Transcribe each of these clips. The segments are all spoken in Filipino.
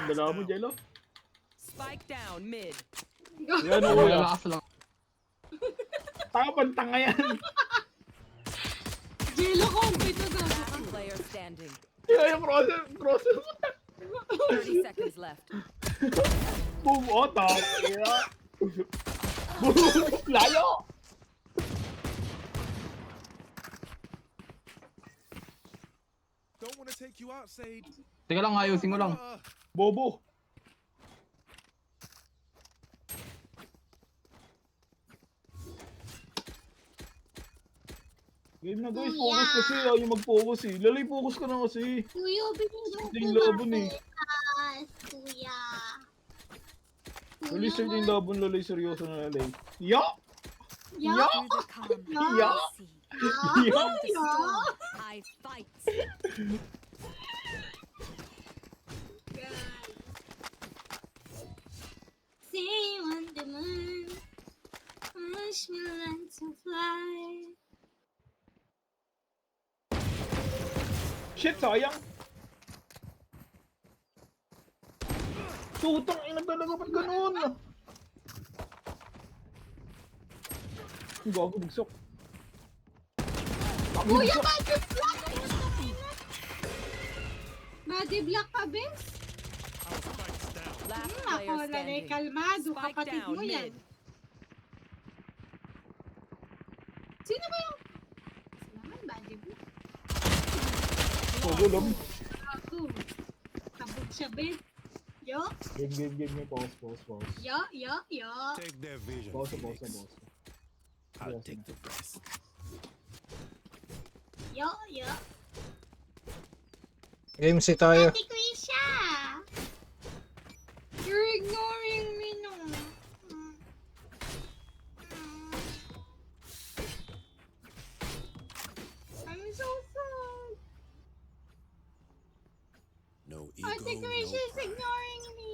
Dala mo, Jello. Spike down mid. Yan, Ay, wala. malakas lang. Tapang tanga yan. Jello ko, ito gago ka. Last player standing. Yan, yung process. 30 seconds left. Boom, otak. Boom, layo. Don't wanna take you out, Sage. Teka lang, ayusin ko lang. Bobo. Game na guys, focus kasi. Ayaw mag-focus eh. Lalay, focus ka na kasi. Kuya, binigyan Ito ko yung na laban eh. petas, kuya. Lalay, sir yung laban. Lalay, seryoso na lalay. Ya! Ya? Ya! Through the calm, Ya! I see. Ya! Through the storm, I fight. See you on the moon. Wish me learn to fly. Shit, sayang. Tutang ina talaga, ba't ganun? Ang gago, bugsak. Kuya, body block! Body block ka, Bes? Our spike's down. Last Ako, player lalay, standing. kalmado. Spike Kapatid down mo yan. mid. Sino ba yung... Naman, body block. Gulom. Ako. Kabog siya, Bes. Yo, Game. Pause. yo. Take their vision. Pause. Phoenix. I'll Yes, take the rest. Yo. Game si tayo. Ate Krisha! You're ignoring me, no? I'm so sad. No ego, Ate no Krisha is pride. ignoring me.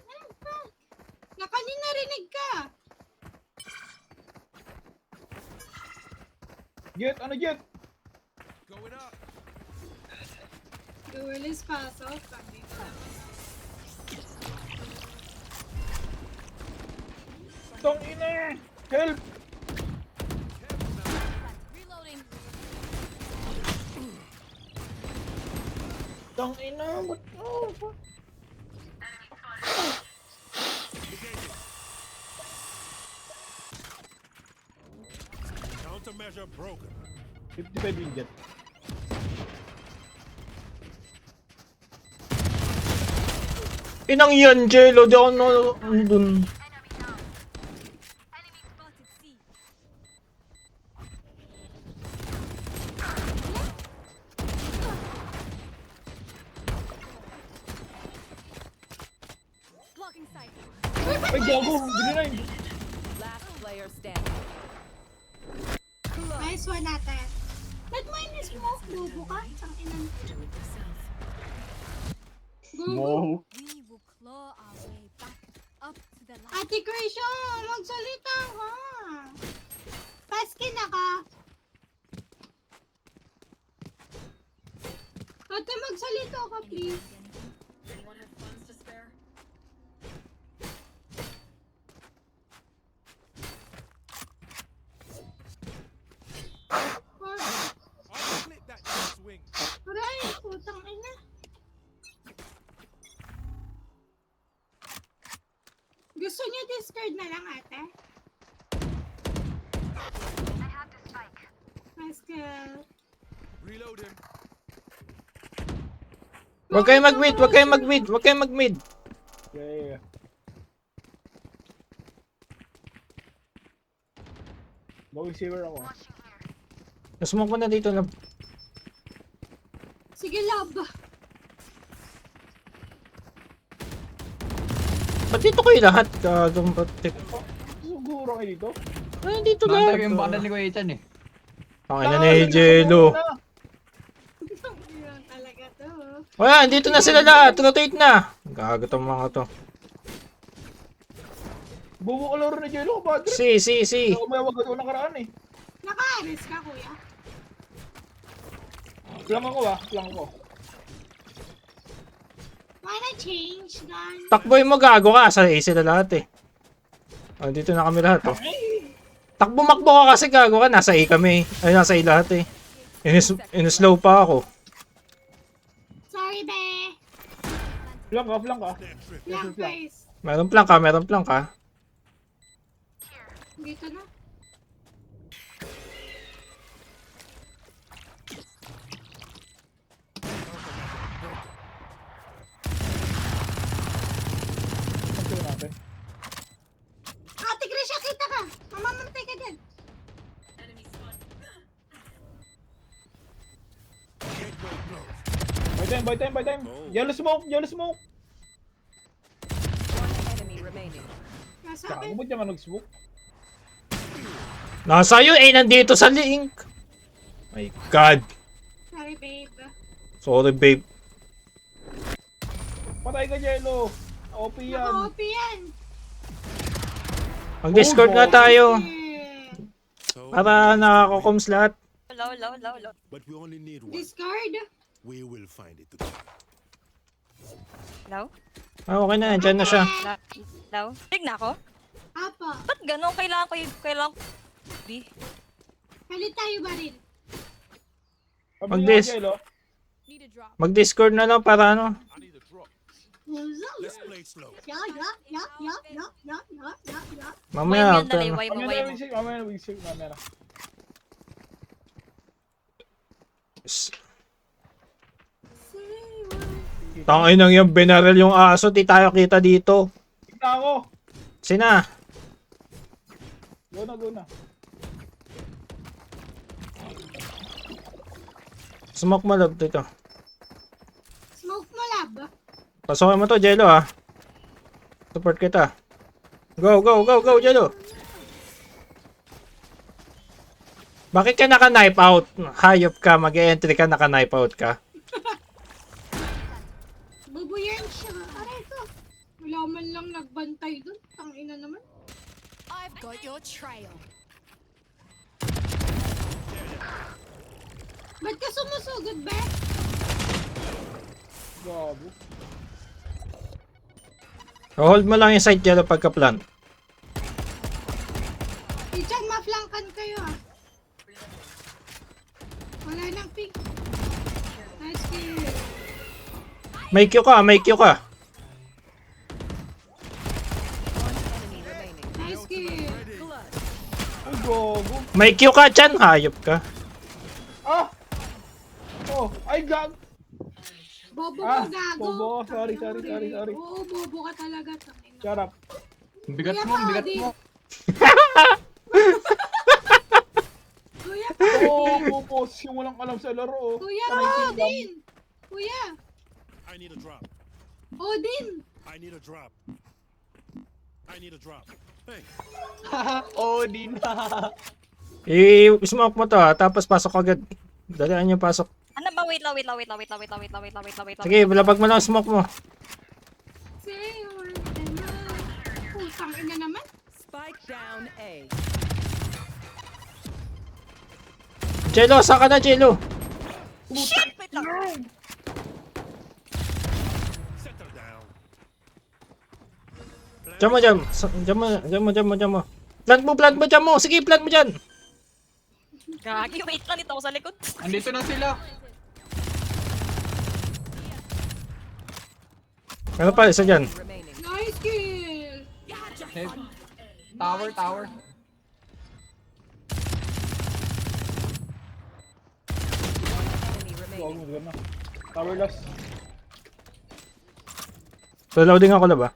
Ano ba? Nakanin narinig ka. Jet, ano Jet? Going up. Duelist pasok. Tong ina! Help! Reloading. Tong ina! Ba't Countermeasure broken. 55 yung Jet. Inang yan, Jello. Di ako dun. Blocking sight. Ay, gago! Binirain! Last player standing. Nice one natin. Ba't mo in-smoke? Bobo ka? Ang inan. Bobo. Mo! We will claw our way back up to the light. Ate Krisha, magsalita ka. Paski na ka. Ate, magsalita ka, please. I'll split that swing. Aray, putang ina. Gusto niyo discard na lang, ate? Pascal. Reload him. Huwag kayo mag-mid. Huwag kayo mag-mid. Huwag kayo mag-mid. Yeah. Going saver ako. Nasmoke ko na dito na. Sige, love. Ba't dito kayo lahat? Gagang batik. Siguro kayo dito? Ay, dito Nantay lahat. ko yung bundle ni Kuya Chan eh. Pakina na ni Jello. Yan talaga to. Wala, dito na sila lahat. Rotate na. Gago tong mga to. Bubo ka laro na Jello, padre. Si. Ako may wag ako nakaraan eh. Naka-aris ka, kuya. Lang ako lang ako. Wanna change gun? Takboy mo, gago ka. Sa A sila lahat eh. Oh, dito na kami lahat oh. Takbo-makbo ka kasi, gago ka. Nasa A kami. Ay, nasa A lahat eh. In-slow pa ako. Sorry, be. Lang ka. Lang, guys. Meron plank ka. Dito na. Ito natin. Ate Grisha, kita ka. Mamamatay ka dyan. Buy time. Yellow smoke. One enemy remaining. Nasabi. Saan mo dyan ka nag-smoke? Nasa iyo eh, nandito sa link. My God. Sorry, babe. Sorry, babe. Patay ka, Jello. OP yan. Naka-OP yan. Mag-discord nga tayo. Yeah. So, Para nakako-coms lahat. Low. but we only need one. Discard. We will find it together. Low? Ah, okay na. Diyan na siya. Low? Big na ako? Apo. Ba't ganun? Kailangan ko B. Halit tayo ba rin? Mag-dis- Jello. Need a drop. Mag-discord na lang para ano. I need a drop. Muzo. Let's play slow. Ya. Mamaya. Why mo. Mamaya na wisik. Mamaya na. Tangin nang yung binaril yung aso. Di tayo kita dito. Tignan ako. Sina? Go na. Smoke mo love dito. Smoke mo, lab. Pasokin mo to, Jello ah. Support kita. Go, Jello. Bakit ka naka-knife out? Hayop ka, mag-e-entry ka, naka-knife out ka. Bubuyan siya. Aray ko. Wala man lang nagbantay dun. Tangina naman. I've got your trail. Ba't ka sumusugod, be? Gabo. Hold mo lang yung site, Jello, pagka-plant. Ichan, maflankan kayo ah. Wala nang pink. Nice kill. May Q ka. One enemy remaining. Nice kill. Blood. Ay, gogo. May Q ka, Chan. Hayop ka. Ah! Oh, ay gag. Bobo Ah, ko, gago. bobo. Sorry. Oo, bobo ka talaga. Tangina. Shut up. Bigat mo. Kuya, Oh, boss, yung walang alam sa laro. Oh. Kuya, Panay king Odin. Kuya, I need a drop. Odin. I need a drop. Thanks. Odin. I-smoke mo to ha, tapos pasok agad. Dalian yung pasok. Ano ba? Wait lang. Sige, labag mo lang ang smoke mo. Say your name. Putang ina naman. Spike down A. Jello, saan ka na, Jello? Shit! Wait lang. Settle down. Diyan mo. Plant mo dyan mo. Sige, plant mo dyan. Gagi, wait lang. Dito ako sa likod. Andito na sila. Ano pa, isa dyan. Remaining. Nice kill. Tower. Enemy remaining. Gogo, gana. Tower last. So, loading ako ba?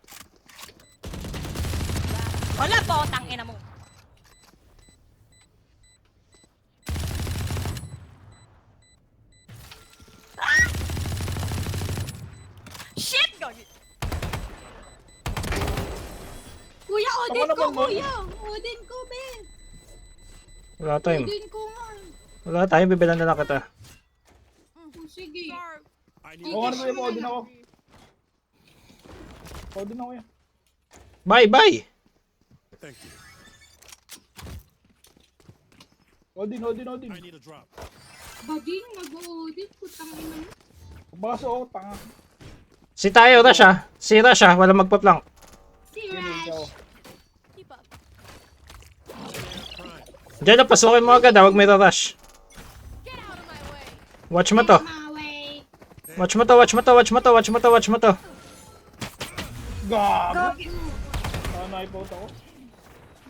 Wala po, tangina mo. Shit! Gagi. Kuya, Odin Ako ko, naman, Mom. kuya. Odin ko, be. Wala time. Odin ko nga. Wala time, bibilan na lang kita. Oh, sige. I need Oo, a ano ba yung Odin ako? Odin ako yan. Bye! Thank you. Odin. I need a drop. Bading, mag-audit. Putang ina mo. Baso ako, tanga. Si tayo, Rush ah. Si Rush ah, wala magpa-plank. Si Yun, ikaw. Rash. Keep up. Jello, pasukin mo agad ah, huwag may rush. Get out of my way. Watch mo to. Maway. Watch mo to, watch mo to, watch mo to, watch mo to, watch mo to. Gago! Sana ipout ako.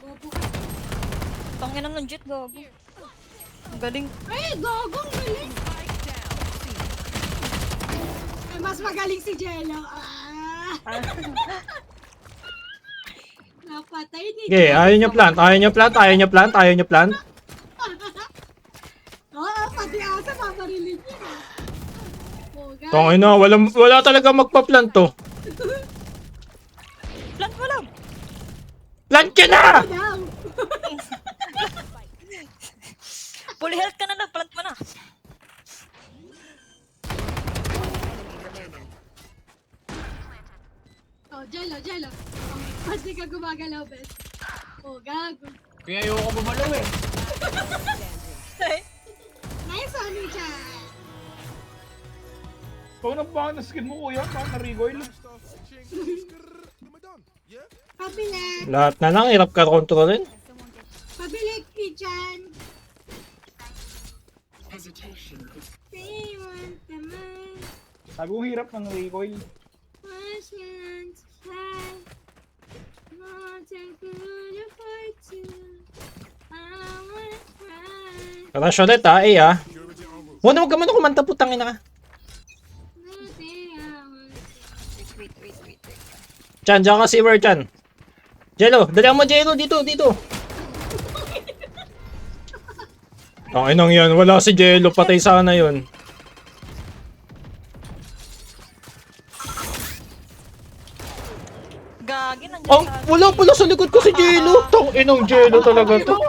Bobo ka. Tangin ng legit, gago. Ang galing. Ay, gagong galing. Spike down. C. Ay, mas magaling si Jello. Ah. Napatay ni Okay, ayaw nyo plant, ayaw nyo plant, ayaw nyo plant, ayaw nyo plant. Oo, pati asa paparilin niya. Oh, guys. Tangin na, wala talaga magpa-plant to. Plant mo lang. Plant ka na! Daw. Fully health ka na lang. Plant mo na. Enemy remaining. Oh, Jello, Jello. Oh, mas di ka gumagalaw, bes. Oh, gago. Kaya ayoko bumalaw eh. Nice one, Chan. Pag nabahan na skin mo, kuya, parang na-recoil. Stuff, ching, skrrr, am I done? Yeah? Pabili. Lahat na lang, hirap ka kontrolin. Pabili, Chan. They want the man. Sabi ko hirap ng recoil. Was meant to fly. Not a good fight to. I wanna cry. Rush ulit ah, eh ah. Security en route. Huwag na huwag ka man kumanta, putangin na ka. Nothing I want. Wait. Chan, dyan ka si Chan. Jello, dali mo Jello, dito. Ang inang yan, wala si Jello, patay sana yun. Gagi, nandiyan Ang, sa... wala pala sa likod ko si Jello. Tang inang Jello talaga to.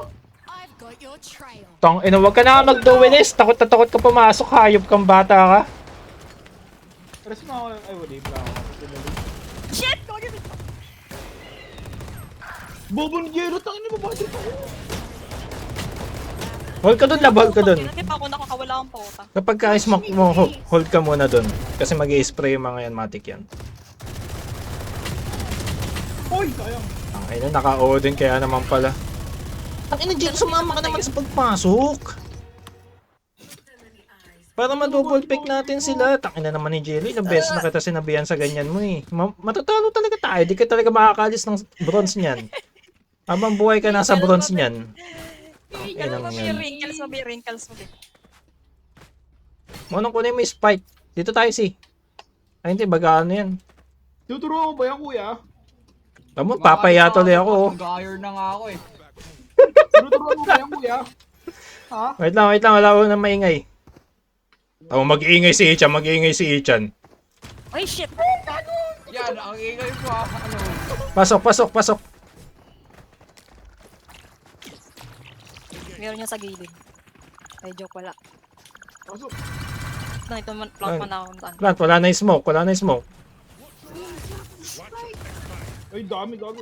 I've got your trail. Tang ina, wag ka na mag-duelist. Takot na takot ka pumasok, hayop kang bata ka. Press mo ako. Ay, wala. Wala ako. Shit! Gagi, wait. Bobo ni Jero, tangin mo ba? Hold ka dun, lab, hold ka dun. Hindi pa ako nakakawala ang pota. Kapag ka-smoke mo, hold ka muna dun. Kasi mag-i-spray yung mga yan, matik yan. Hoy, sayang. Ang ina, naka-o din kaya naman pala. Ang ina, Jello, sumama ka naman sa pagpasok. Para ma-double pick natin sila. Tangina naman ni Jello. Ilang beses na kita sinabihan sa ganyan mo eh. Matatalo talaga tayo. Di ka talaga makakalis ng bronze niyan. Habang buhay ka nasa bronze niyan. Kailan Inang mo yan. may wrinkles mo din. Munong kunin mo yung spike. Dito tayo si. Ay hindi, baga ano yan. Tuturo mo ba yan, kuya? Tamo, papaya tuloy ako. Oh. Mag-hire na nga ako eh. Tuturo mo ba yan, kuya? Ha? Wait lang, wala ko na maingay. Tamo, mag-iingay si Ichan, mag-iingay. Ay, shit! Yan, ang ingay ko ah. Ano? Pasok. Meron niya sa gilid. Ay, joke, wala. Pasok. Ito, plant mo na ako. Plant, wala na yung smoke. Ay, dami, gago.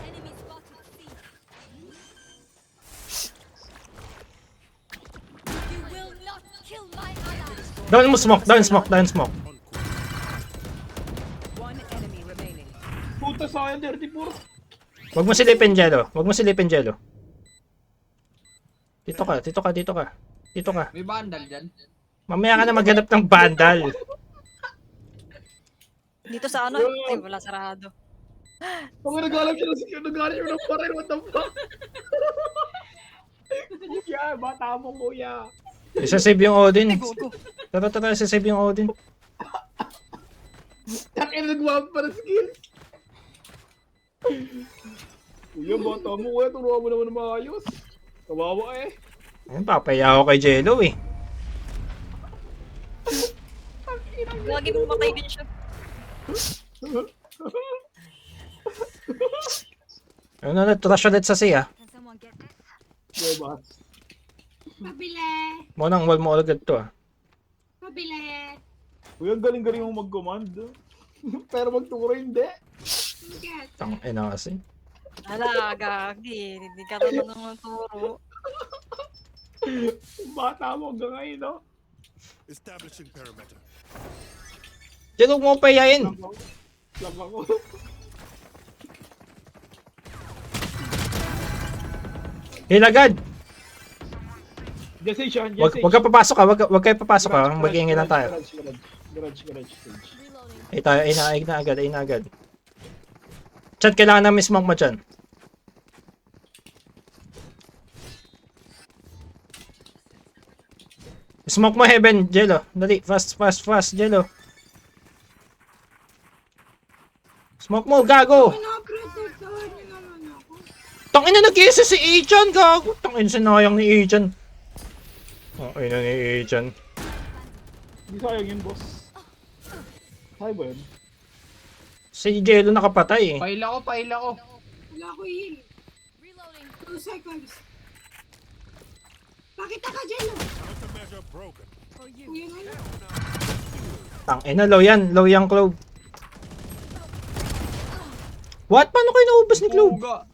Enemy spotted C. You will not kill my ally. Down mo smoke. One enemy remaining. Puta sa akin, 34. Wag mo silipin, Jello. Dito ka. May bandal dyan. Mamaya ka na maghanap ng bandal. Dito sa ano? Ay, wala sarado. Pag nagalam siya ng skin, nagalam siya ng parel, what the fuck? Kuya, bata mo, kuya. Isa-save yung Odin. Ay, gogo. Tara, isa-save yung Odin. Takin, nagwawag pa ng skin. Kuya, bata mo, kuya. Turuan mo naman ng maayos. Kawawa eh. Ayun, papaya ako kay Jello eh. Gagi mo matay din siya. Ano na, trash ulit sa siya. Can someone get this? Diba? Pabili. Munang wall mo agad to ah. Pabili. Kuya, ang galing-galing mo mag-command. Pero magturo hindi. Tang ina kasi. Ala, gagi. Hindi ka naman ng turo. Bata mo hanggang ngayon, no? Establishing perimeter. Jello, huwag mo payayin. Lang ako. Hilagad. Diyan si Sean, Wag ka papasok ha. Wag kayo papasok ha. Mag-iingay lang tayo. Garage stage. Reloading. Ay na agad. Chat, kailangan namin smoke mo dyan. Smoke mo heaven, Jello. Dali, fast, Jello. Smoke mo, gago. Pinaprotektahan niyo naman ako. Tangina, nag-iisa si Agent, gago. Tangina, sinayang ni Agent. Oh, ina ni Agent. Hindi sayang yun, boss. Kaya ba yun? Si Jello nakapatay eh. Paila ko. Wala ko heal. Reloading. 2 seconds. Pakita ka, Jello. Countermeasure broken. For you. Kuya nga lang. Tangina, low yan, Clove. What? Paano kayo naubos ni Clove? Uga.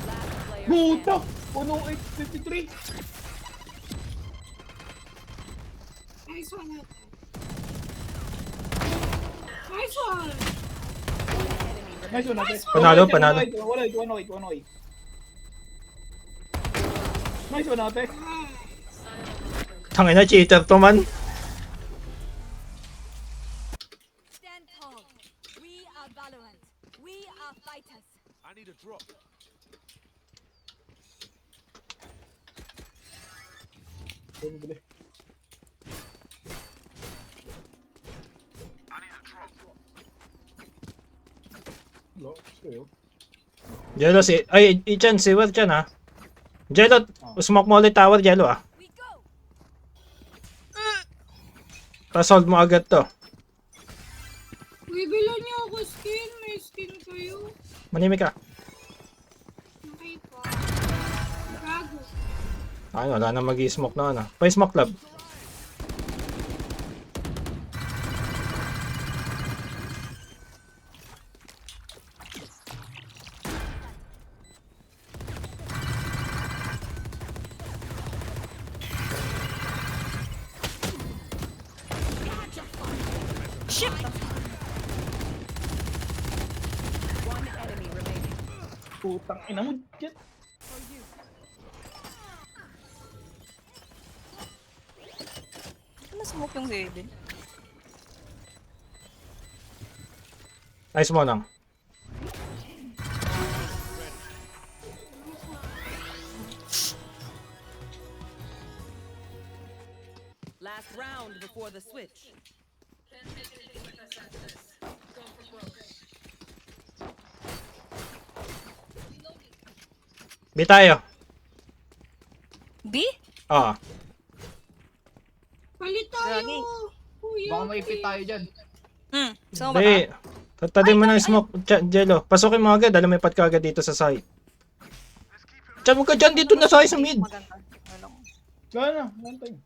Last player Puta! standing. 108.53. Nice one, ate. Nice one. Nice one, ate. Panalo. 108. Nice one, ate. Tangina, cheater to man. Stand tall. We are Valorant. We are fighters. I need a drop. Bumibili. Lo, sa'yo. Jello, ay, Ichan, si Wer dyan ha. Jello, smoke mo ulit tower, Jello ah. We go. Tapos hold mo agad to. Uy, bilan niyo ako skin. May skin kayo. Manimik ka. Okay po. Gago. Ay, wala na mag-i-smoke na ano. Pa-smoke lab. Shit! One enemy remaining. Putang ina mo. Jet. For you. Ano smoke yung Zayden? Nice mo nang. Last round before the switch. B tayo. B? Ah. Palit Gagi. tayo. Kuya. Baka maipit tayo dyan. Gusto mo ba Hindi. Tatadin mo ng smoke, Jello. Pasukin mo agad, alam may pat ka agad dito sa side. Diyan mo ka dyan, dito na sa mid. maganda? Ano? Kaya na, one time.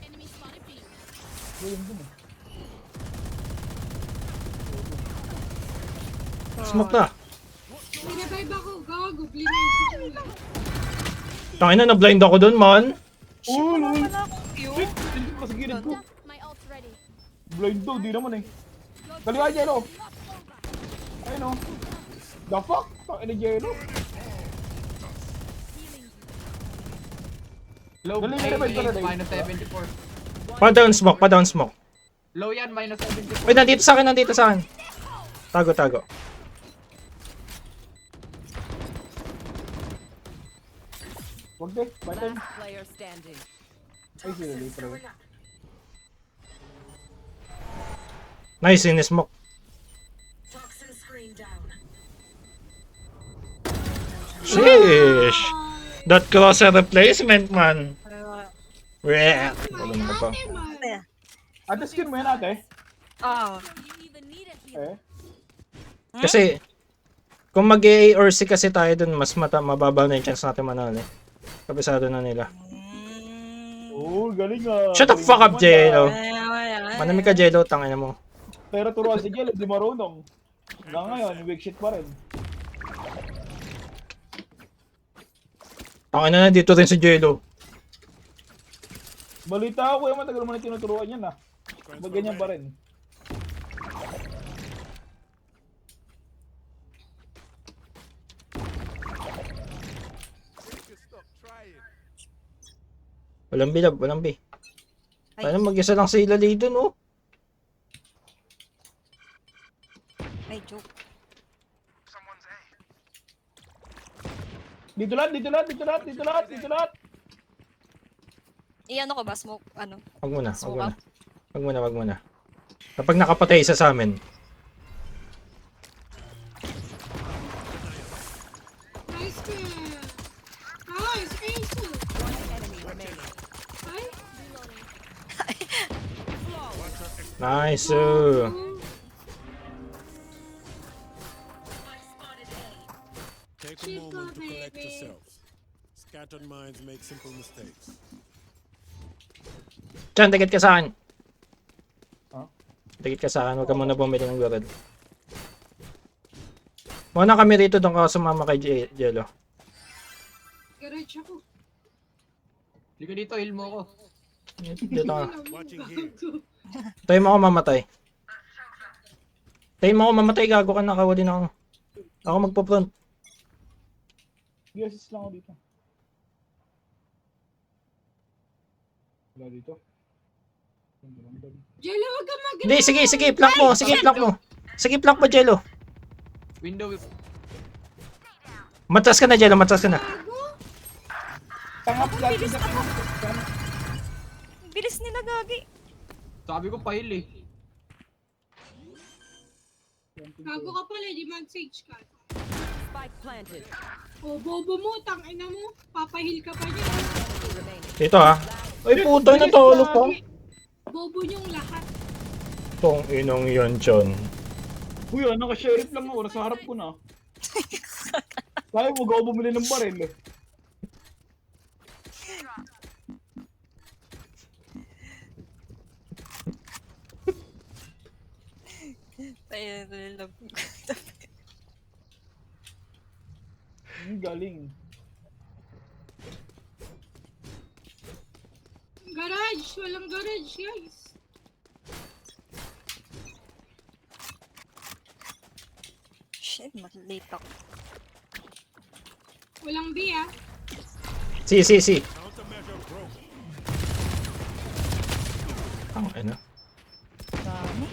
Enemy spotted B. Gawin dun eh. Smoke na. Pinabibe ako. Gago. Blind. Tangina, na-blind ako dun, man. Uy, uy. Wala akong Q. Hindi ko sa gilid ko. My ult's ready. Blind daw, di naman eh. Kaliwa, Jello. Ayun o. The fuck? Taka na Jello. Low, Dali, ay, revive ko na, ay, Dave. minus 74. Pa down smoke. Low yan, minus 74. Wait, nandito sa akin. Tago. Wag de, one time. Last player standing. Ay, sila later. Nice, in-smoke. Sheesh. That crosser replacement, man. Weh. Wala na pa. Ate, skin mo yan ate. Ah, You even need a heal. Eh. Kasi, kung mag-A or C kasi tayo dun, mas mababa na yung chance natin manalo. Kabisado na nila. Oh, galing ah. Shut the fuck up, Jello. ayan. Manamig ka, Jello, tangina mo. Pero turuan si Jello, di marunong. Hanggang ngayon, weak shit pa rin. Tangina na, dito rin si Jello. Balita ako, yung matagal mo na tinuturuan yan ah. Ba't ganyan pa rin? Make it stop trying. Walang bilab, walang bi. Ay. Paano mag-isa lang sila dito, no? Ay, joke. Dito lahat, dito lahat, dito lahat, dito lahat, dito lahat. Iyan ako ba? Smoke, ano? Wag muna, wag Smoke muna. up? Wag muna, wag muna. Kapag nakapatay isa sa amin, Nice kill. Nice, ace. One enemy remaining. Ay, nice. Take a Chico, moment to collect baby. yourselves. Scattered minds make simple mistakes. Diyan, dikit ka sa akin. Huh? Dikit ka sa akin, huwag ka muna bumili ng goril. Muna kami rito, doon ka sumama kay Jello. garage ako. Hindi ka dito, heal mo ako. Dito ka. Watching here. Tayo mo ako mamatay. Tayo mo ako mamatay, gago ka, nakawali na ako. Ako magpo-front. Yes, lang ako dito. Wala dito. Jello, wag ka mag- Hindi, sige, sige, flank mo, sige, flank mo. Sige, flank mo, Jello. Window. Matras ka na, Jello, matras ka na. Tangap lagi Bilis na. ako. Ang bilis nila, gagi. Sabi ko pa heal eh. Gago ka pala, di mag-sage ka. Spike planted. O, bobo mo, tangina mo. Papahil ka pa niya. Enemy remaining. Dito ha. Ay, puto na tolo pa. Bobo niyong lahat. Tong inong yon, Chon. Uy, naka-sheriff lang ako. Nasa harap ko na. Kaya mo ako bumili ng baril eh. Ay, love. Galing. Garage, walang garage, guys. Shit, late ako. Walang B, ah. Si. Countermeasure broken. Ang ina. Dami.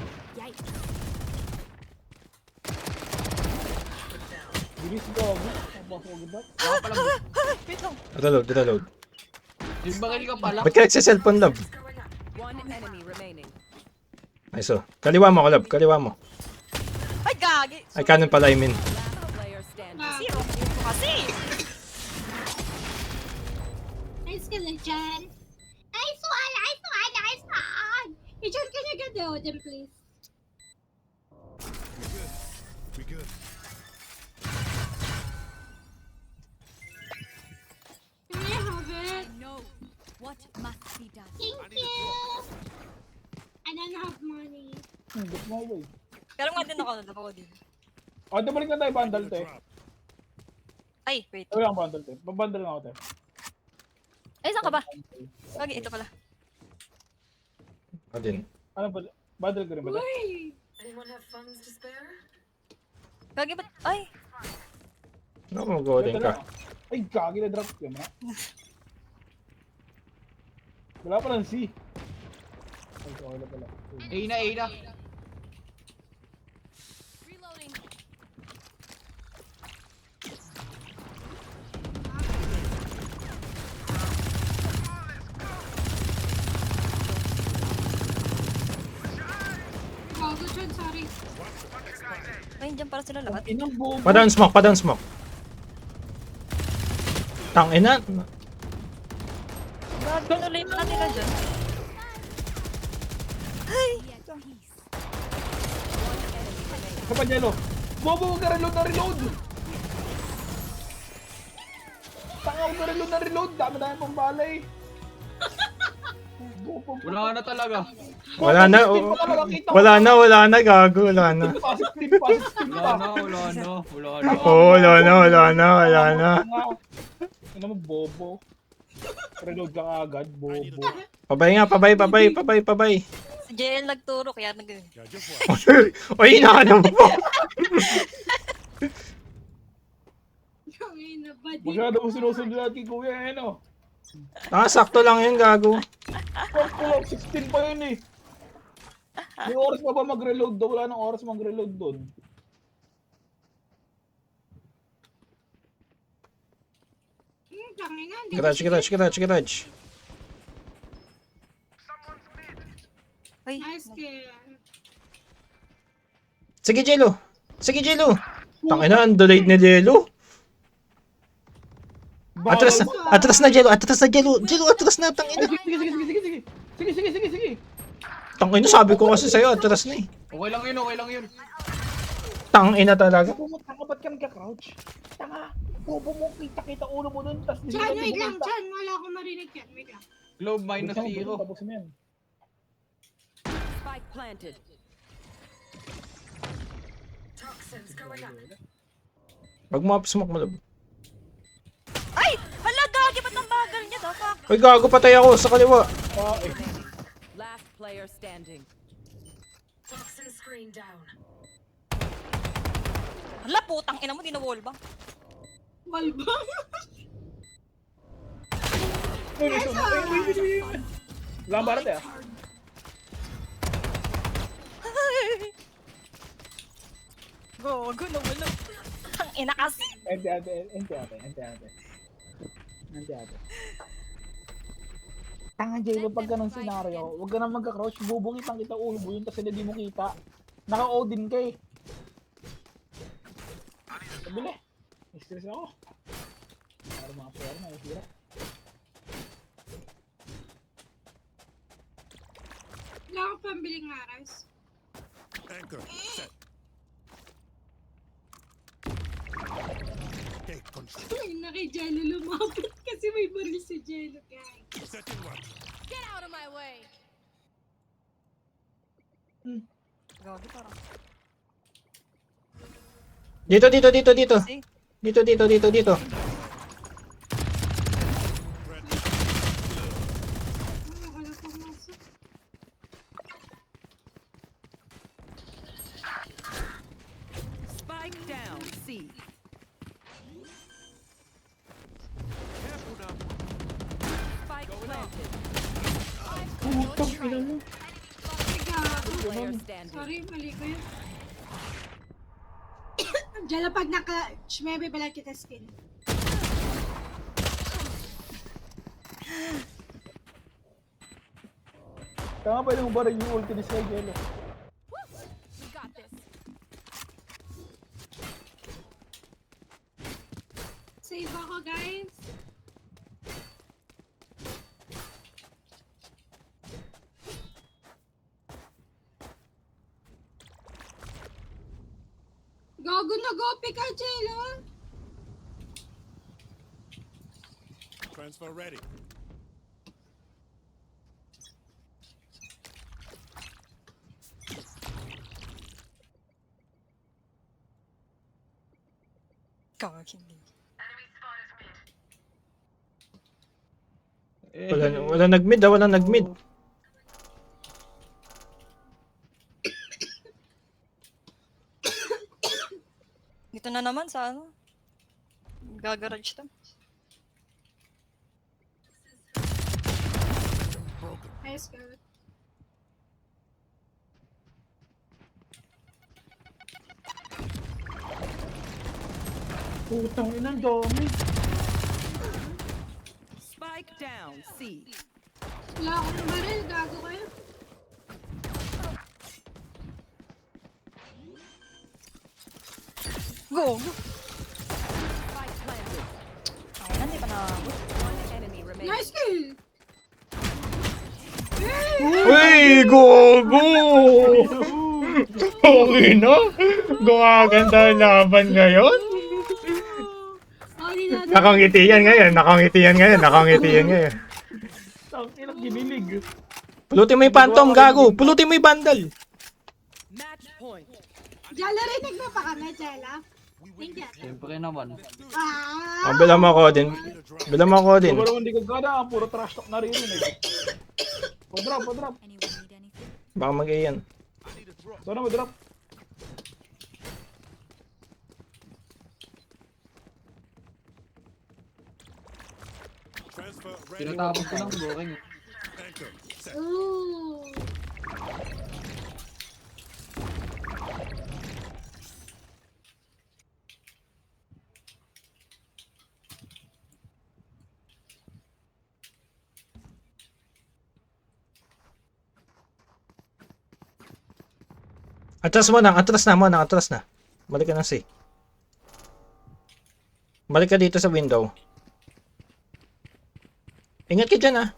Bilis ka ako. Abas mo agad. Baka pala mo. Wait lang. Reload. Yung bakil ka pala. Ba't ka nagsa-cellphone, love? One enemy remaining. Ay, so. Kaliwa mo, love. Kaliwa mo. Ay, gagi. Ay, kanan pala, I mean. Last player standing. Ah, Zero. Ito kasi. nice ka lang dyan. Nice one, nice one, nice one. I-join ka niya ganda, then please. We good. Can I have it? Know what must be done. Thank you. I don't have money. Ba't mo ako eh. Pero nga din ako, nalap ako din. O, balik na tayo bundle te. Drop. Ay, wait. Wala ang bundle te. Babundle na ako te. Ay, saan ka ba? Gagi, ito pala. Ako din. Ano ba? Bundle ko rin ba te? Uy! Gagi, ba't? Ay, Ano mo, golden Ito ka? lang. Ay, gagi na drop ko na. Wala pa lang C. Ay, wala pala. A na. Reloading. Gago dyan, sorry. ay, dyan para sila lahat. Inang bobo. Pa-down smoke. Tang ina. Gagi, nuloy pa natin ka dyan. Ay, Sa panyelo. Bobo, huwag ka reload na reload. Tanga, huwag ka reload na reload. Dami pang balay. Wala na talaga. Wala na, wala na, gago, wala na. Wala na. Oo, wala na. Ano mo, bobo? Reload ka agad, bobo. Pabay nga, pabay. Si JL nagturo, kaya nag... Yeah, just watch. Oy, inaanam mo. Ay, nabadi. Masyado mo sinusunod natin, kuya, ano? Sakto lang yun, gago. Pull 16 pa yun eh. May oras pa ba mag-reload doon? Wala nang oras mag-reload doon. Tangina, hindi Garage. Ay, Nice kill. Sige, Jello. Tangina, ang delayed ni Jello. Atras na, Jello. Jello, atras na, tangina. Sige. Tangina, sabi ko kasi sa'yo, atras na eh. Okay lang yun. Tangina talaga. Pumunta ka, ba't ka nagka-crouch? Tanga, bobo mo, kita ulo mo dun, tas Chan, wait lang, Chan. Wala akong marinig yan. Wait lang. Globe minus 0. Tapos mo yan. Spike planted. Wag mo smoke mo, love. ay! Hala, gagi, ba't ang bagal niya, the fuck? Uy, gago, patay ako sa kaliwa. Last player standing. Hala, putang ina mo, di na wall ba? Walbang. Wala ang barat eh. Gago na wala. Ang ina kasi. Ente. Tanga Jello, pag ganun senaryo, huwag ka na magka-crouch, bubungit lang kita ulo mo yun kasi hindi mo kita. Naka-Odin ka eh. Sabili. Stress ako. Para mga player na, hira. Wala akong pambiling aras. Anchor. Set. Take control. Ay, na kay Jello lumapit kasi may baril si Jello, guys. Setting one. Get out of my way. Gagi, parang. Dito. Si? Dito. Wala pang masok. Spike down. C. Careful now. Spike planted. Ay, gago. Player standing. Sorry, mali ko yun. Jello, pag naka-shmebe pala kita skin. Tanga ba yung baril yung ulti ni Sky Jello? We got this. Save ako, guys. Gago na gopi ka, Jello. Transfer ready. Gagi, hindi. Wala nag-mid. Dito na naman sa ano? Gagarage to. Nice, girl. Putang inang dami. Spike down. C. Wala akong baril. Gago kayo. Go! Spike planted. Ay, hindi pa na. One enemy remaining. Nice kill. Uy, gogo! Okay na? Gumaganda ang laban ngayon? Sorry na. Nakangiti yan ngayon. Tang inang kinilig. Pulutin mo yung phantom, gago. Pulutin mo yung bundle. Match point. Jella, rinig mo pa kami, Jella. Thank you. Siyempre naman. Ah! Bilang mo ako din. Bilang mo ako din. Pero hindi ka gana, puro trash talk na rin yun eh. Pa-drop. Anyone need anything? Baka mag-iyan. Sana ma-drop. Transfer ready. Tinatapos ko ng boring. Anchor. Set. Ooh. Atras mo na, atras na. Balik ka na si. Balik ka dito sa window. Ingat ka dyan ah.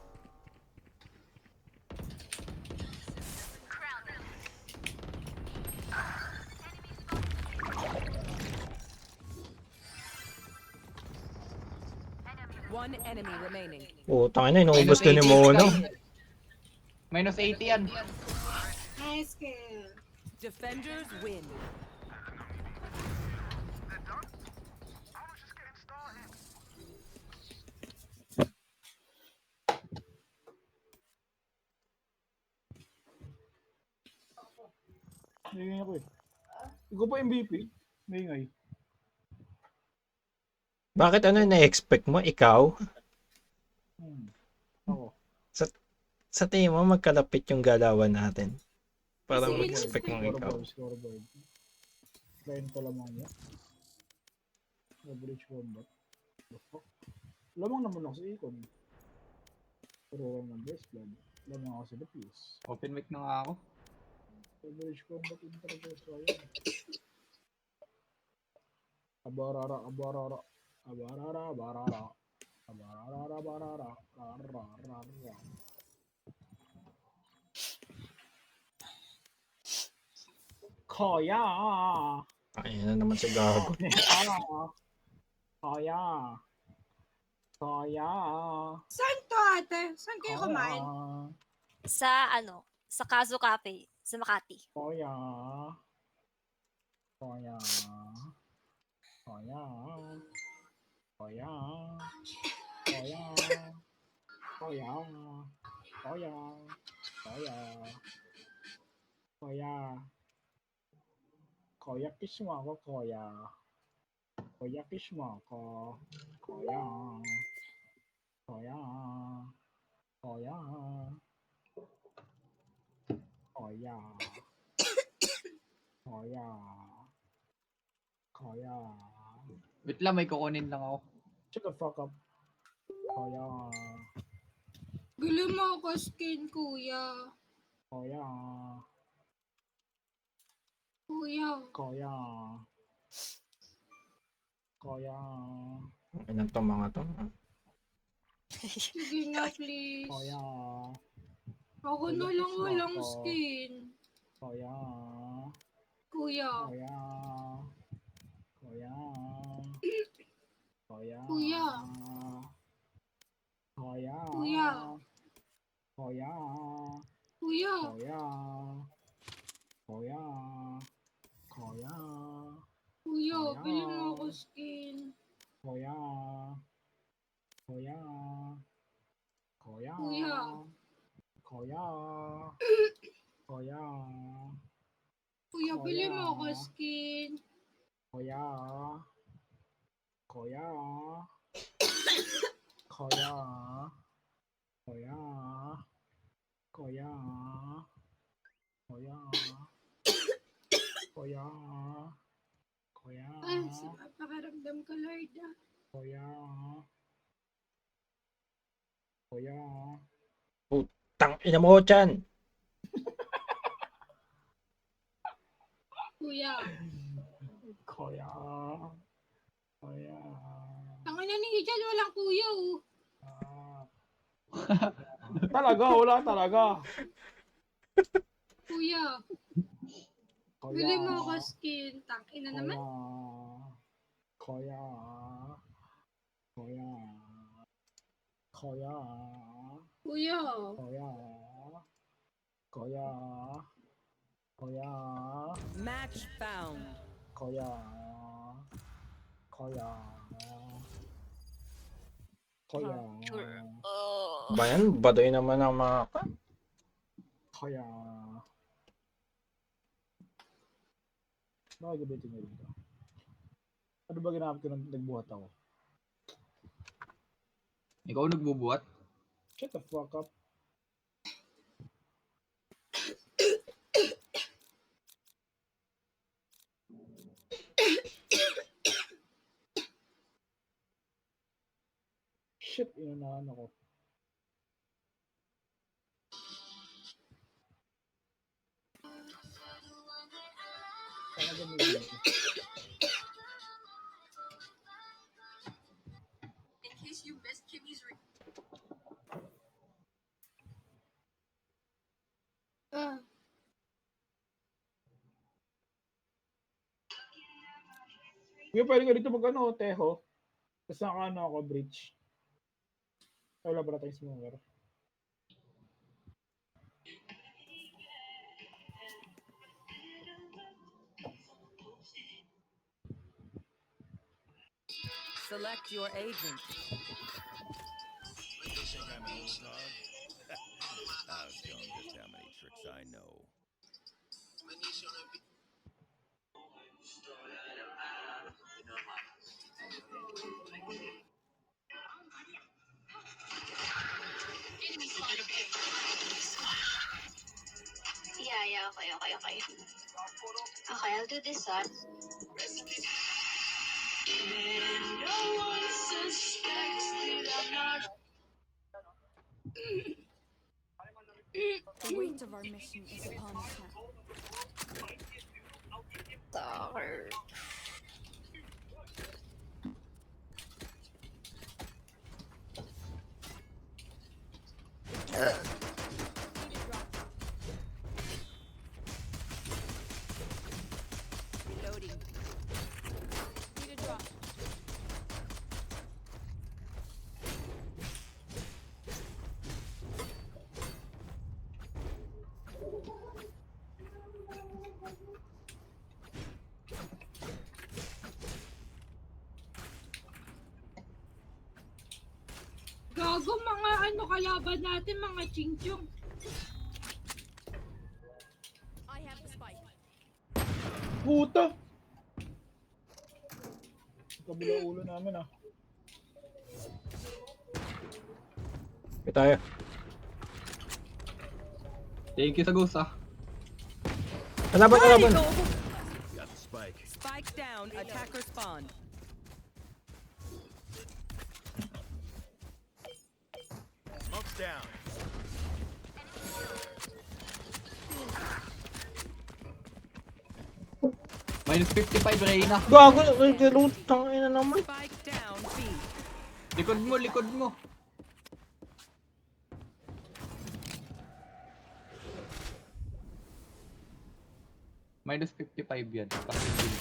One enemy remaining. Oh, tangin na, inuubos din yung Mono. Minus 80 yan. Nice kill. Defenders win. Nangingay ako eh. Ikaw pa MVP? Nangingay. Bakit ano yung na-expect mo? Ikaw? Ako. Sa tingin mo, magkalapit yung galawan natin. Para Sige, mag-expect mo ikaw. Scoreboard. Client pa lamang niya. Average combat. The fuck? Lamang naman ako sa Econ. Pero lang ng best blood. Lamang ako sa the piece. Open mic na nga ako. Average combat in Taragos. Ayan. Abarara. Abarara. Kaya. Ayun na naman si gago. Kaya. Saan to, ate? Saan kayo kumain? Sa sa Kazo Cafe sa Makati. Kaya. Kaya kiss mo ako, Kaya. Kaya kiss mo ako. Kaya. Kaya. Kaya. Kaya. Kaya. Kaya. Wait lang, may kukunin lang ako. Shut the fuck up. Kaya. Gulo mo ako skin, kuya. Kaya. Kuya. Kaya. Kaya. Ilan to mga to? Sige na, please. Kaya. Ako na lang walang skin. Kaya. Kuya. Kaya. Kaya. Kaya. Kuya. Kaya. Kuya. Kaya. Kuya. Kaya. Kaya. Kaya. Kuya, bili mo ako skin. Kaya. Kaya. Kaya. Kuya. Kaya. Kaya. Kuya, bili mo ako skin. Kaya. Kaya. Kaya. Kaya. Kaya. Kaya. Kaya. Kaya. Ay, sa pakiramdam ko, Lord. Kaya. Kaya. Tang ina mo, Chan. Kuya. Kaya. Kaya. Tanga na ni Ijal, walang kuya, oh. Talaga, wala talaga. Kuya, Kaya. bili mo ako skin. Tangina naman. Kaya. Kaya. Kaya. Kuya. Koya. Koya. Koya. Match found. Koya. Koya. Koya. Ba yan? Baduy naman ang mga Koya. Nakagabitin niyo dito. Ano ba ginamit ko nang nagbuhat ako? Ikaw nagbubuhat? Shut the fuck up. Shit, inunahan ako. Sana gamitin ko. Ah. Yung pwede ka dito mag-ano, teho. Tapos naka-ano ako, bridge. Ay, wala ba tayong smoker? Select your agent. You think I'm an old dog? I've shown just how many tricks I know. Yeah, okay. Okay, I'll do this one. The weight of our mission is upon us now. Stalker. Reloading. Need a drop. Gago, mga ano kalaban natin, mga chingchong. I have the spike. Puta! Kabila ulo namin ah. Okay tayo. Thank you sa ghost ah. Kalaban, kalaban. Got the spike. Spike down. Attacker spawn. Smoke's down. Minus 55 Reyna. Gago, lutang ina naman. Spike down. B. Likod mo, likod mo. Minus 55 yan. Positive.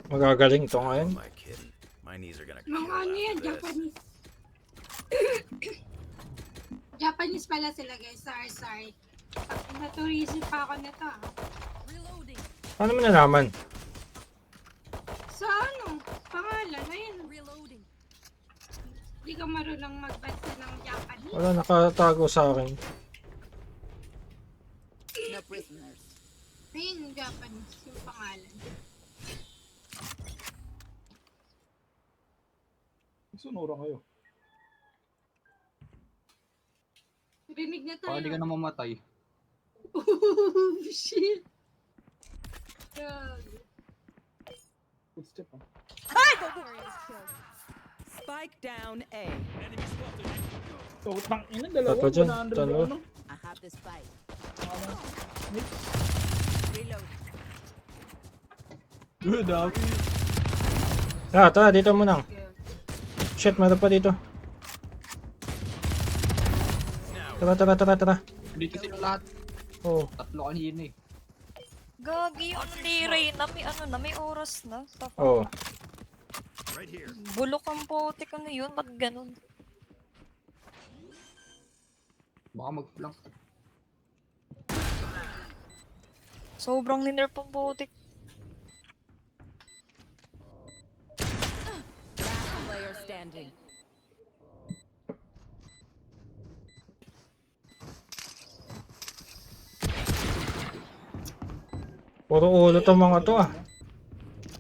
Magagaling to ngayon. My kid. My knees are gonna Mga kill ano yan, after this. Japanese. Japanese pala sila guys, sorry. Naturisip pa ako nito ah. Reloading. Paano mo nalaman? Sa ano? Pangalan, ayun. Reloading. Hindi ka marunong magbasa ng Japanese. Wala, nakatago sa akin. No prisoners. Ayun, Japanese, yung pangalan. Sunura kayo. Rinig na tayo. Baka di ka na mamatay. Oh, shit. God. Footstep ah. Spike down A. So, tang ina, dalawa. Tatlo dyan, 100 dalawa. ano? I have the spike. Mix. Reload. Good ah. Tara, dito muna. Shit, meron pa dito. Tara. Dito sila lahat. Oh, Tatlo kanina eh. Gagi, ano ni Reyna? May ano na, may oras na. oh. Right here. Bulok ang putik ano yun, ba't ganun? Baka mag-flank. Sobrang linear pang putik. Last player standing. Puro ulo tong mga to ah.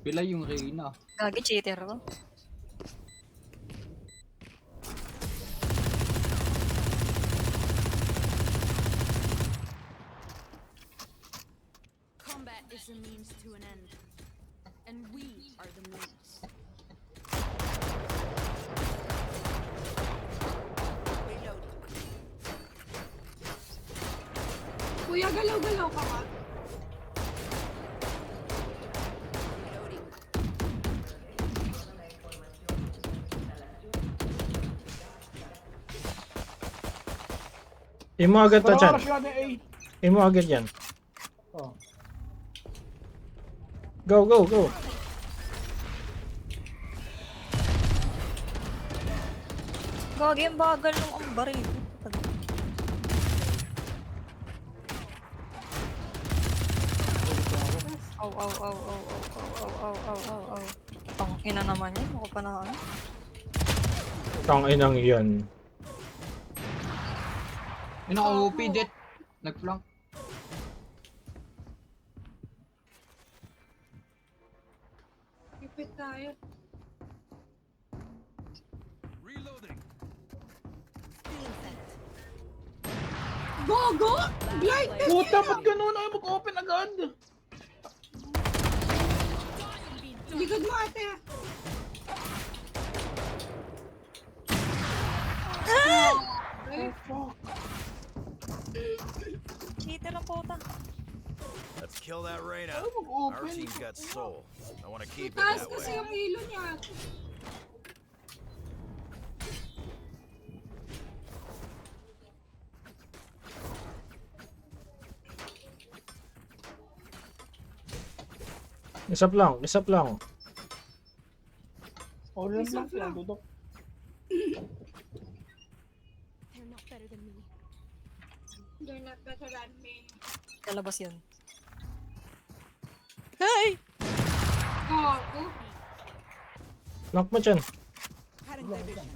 Pila yung Reyna. Gagi, cheater ko. Combat is a means to an end. And we are the means. Reloading. Kuya, galaw-galaw ka ba? Reloading. Imo agad to dyan. Rush natin A. Imo agad yan. Oh. Go, go, go. Gagi, ang bagal nung ang baril. Aw, aw, aw, aw, aw, aw, aw, aw, aw, aw. Tang ina naman yun, ako pa na ano. Tang inang yan. Yung naka-OP, Jet. Nag-flank. Ipit tayo. Reloading. Gogo! Blind test Puta, ba't ganun? Ayaw mag-open agad. Likod mo ate. Oh, fuck. Cheater ang puta. Let's kill that Reyna. Ayaw Our mag-open. team's got soul. I want to keep it Taas that kasi way. yung ilo niya. Isap lang, isap lang. Orange lang Isang sila, lang. dudok. They're not better than me. They're not better than me. Lalabas yun. Hey! Gogo. Lock mo dyan. Cutting their vision.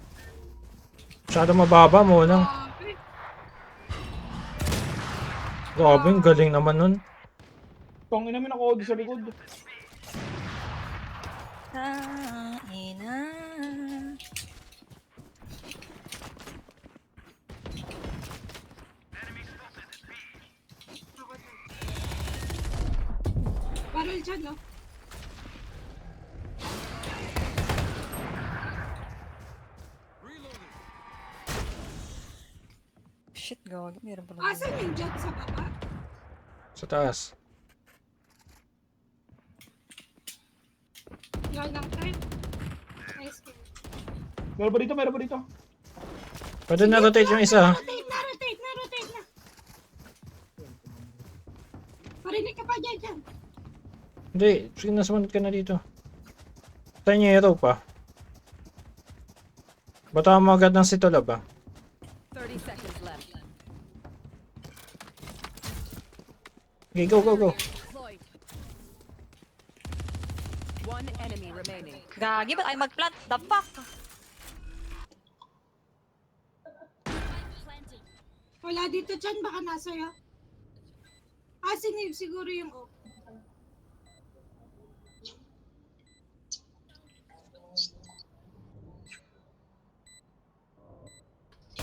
Masyado mababa mo nang. Gogo. Grabe, ang galing naman nun. Tong ina mo naka-audio sa likod. Ina. Ako na. Barrel dyan, no? Shit, gagi. Meron pa Asan yung jet sa baba? Sa taas. Yan lang tayo. Nice kill. Meron ba dito? Meron ba dito? Pwede na-rotate yung isa. Rotate na, rotate na, rotate na. Parinig ka pa dyan. Hindi, sige nasumunod ka na dito. Tayo niya hero pa. Bata mo agad ng sitolab ah. 30 seconds left. Okay, go, go, go. Deployed. One enemy remaining. Gagi, ba't ay mag-plant? The fuck? Wala dito dyan, baka nasa'yo. Ah, sinave siguro yung off.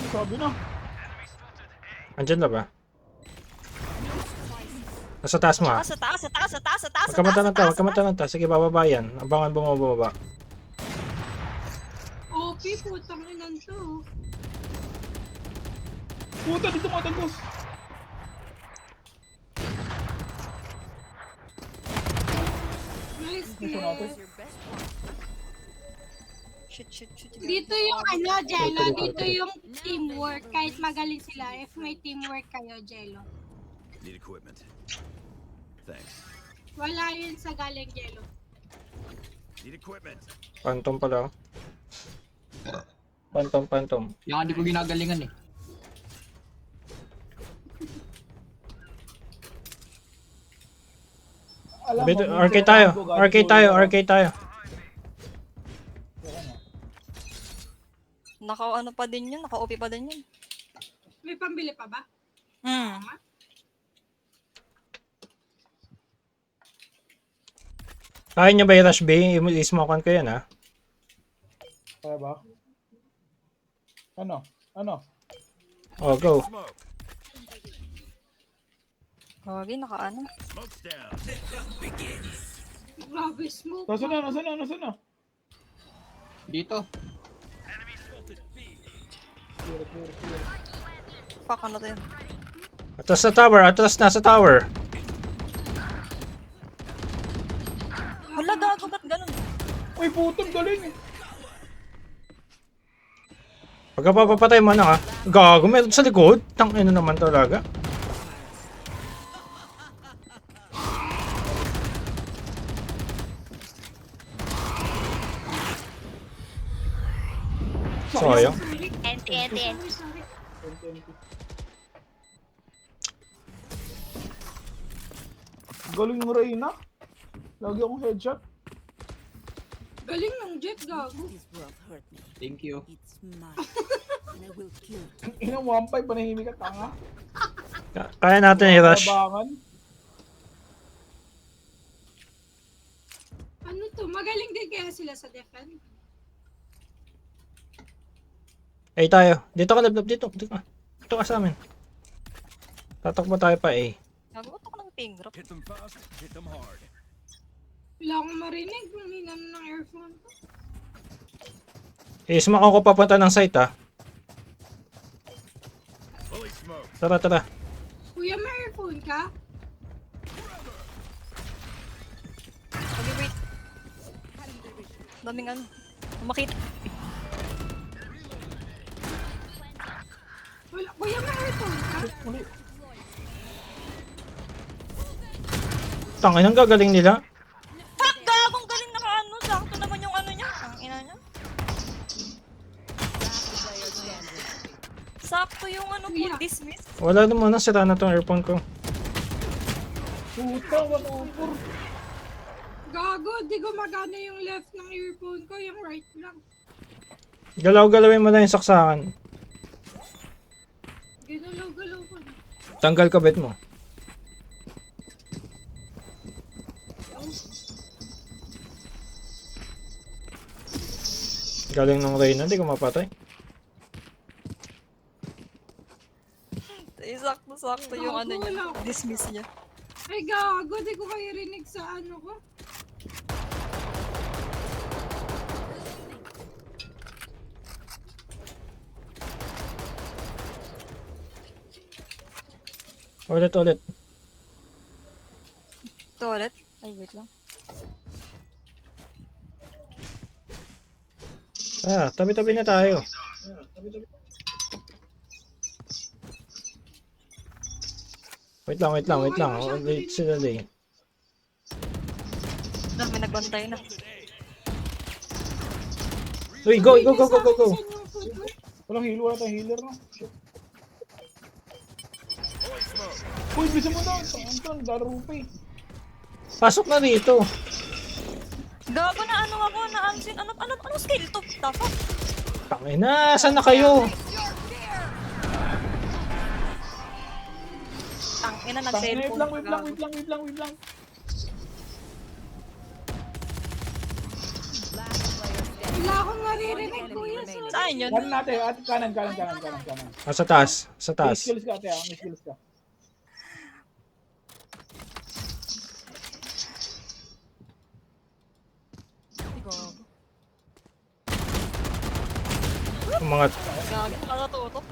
Sabi na. Andyan na ba? Nasa taas mo ah. Sa taas, sa taas, sa taas, sa taas, Huwag ka matalanta, huwag ka matalanta. Sige, bababa yan. Abangan bumababa. OP, putang inan to. Puta, dito mga tagos. Nice Gusto natin. kill. Your best Shit, shit, shit. Dito yung ano, Jello, dito yung teamwork. Kahit magaling sila, if may teamwork kayo, Jello. Need equipment. Thanks. Wala yun sa galing Jello. Need equipment. Phantom pala. Phantom. Yung hindi ko ginagalingan eh. Alam Bito, minsan arcade tayo. gago, gago, Arcade tayo, gago. arcade tayo. Naka-ano pa din yun, naka-OP pa din yun. May pambili pa ba? Hmm. Kaya nyo ba i-rush B? I-smokean ko yan ha. Kaya ba? Ano? Oh, go. Smoke. Gagi, naka-ano. Smoke's down. Grabe, smoke. Nasaan na? Dito. Clear. Fuck, ano to yun? Atras na tower, nasa tower. Wala, gago, ba't ganun? Uy, putong galing. Pagka papapatay mo na ka. Gago, meron sa likod. Tangina naman talaga. Sayang. Enti. Sorry. Galing mo Reyna. Lagi akong headshot. Galing ng jet, gago. This world hurt me. Thank you. It's mine. And I will kill. Inang 1-5, panahimik ka tanga. Kaya natin i-rush. Labangan. Ano to? Magaling din kaya sila sa defense. A tayo. Dito ka, lablab. Dito ka. Dito ka sa amin. Tatakbo tayo pa A. Gago, ba't ako ng ping drop? Hit them fast, hit them hard. Wala akong marinig. Huminan ng earphone ko. I-smoke ako papunta ng site ha. Fully smoked. Tara. Kuya, may earphone ka? Okay, wait. Daming ano. Makita. Wala. Kuya, may earphone ka? Tangin, ang gagaling nila. Fuck, gagong galing naka-ano. Sakto naman yung ano niya. Ang ina niya. Sakto yung ano po, Yeah. dismiss. Wala naman na, sira na tong earphone ko. Puta, 1-4. Gago, di gumagana yung left ng earphone ko. Yung right lang. Galaw-galawin mo na yung saksakan. Ginalaw-galaw ko na. Tanggal kabit mo. Galing ng Reyna, hindi ko mapatay. Sakto yung ano niya. Dismiss niya. Ay, gago. Di ko kayo rinig sa ano ko. Ulit. Toilet. Ay, wait lang. Tabi-tabi na tayo. Wait lang. Wait sila din. May nagbantay na. Uy, go. Saan yung food ko? Walang heal, wala tayong healer no. Uy, bisa mo na. Anton, darupi. Pasok na dito. Gago na ano ako, na ansin. Ano skill to? The fuck? Tangina, saan na kayo? Tangina, Wait nag-cellphone. lang. Last player standing. Wala akong naririnig, Enemy kuya. remaining. Saan yun? Kanan natin, at kanan. Sa taas. May skills ka, ate, may skills ka. Gago. Mga Gago, nakatutok.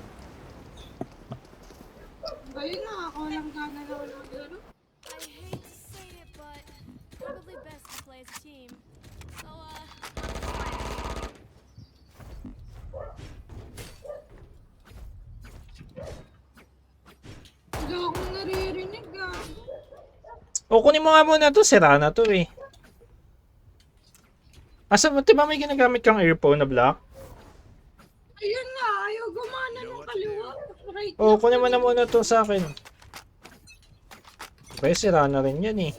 Ayun na, ako lang gana na walang laro. I hate to say it, but probably best to play as a team. So, Wala akong naririnig, gago. O, kunin mo nga muna to. Sira na to eh. Asa mo, diba may ginagamit kang earphone na black? Ayun nga, ayaw gumana ng kaliwa. Right Oo, kunin mo na muna to sa akin. Okay, sira na rin yan eh.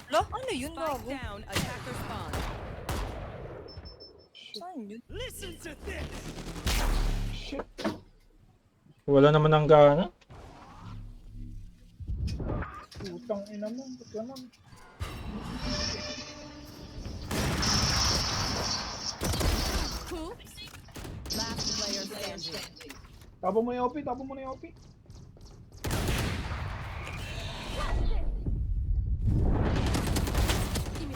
Lo, ano yun, Spike gago? down. Attacker spawn. Saan yun? Wala naman ang gana. Putang ina mo. Ba't ganun? Last player standing. Tapo mo yung OP, tapo mo na yung OP.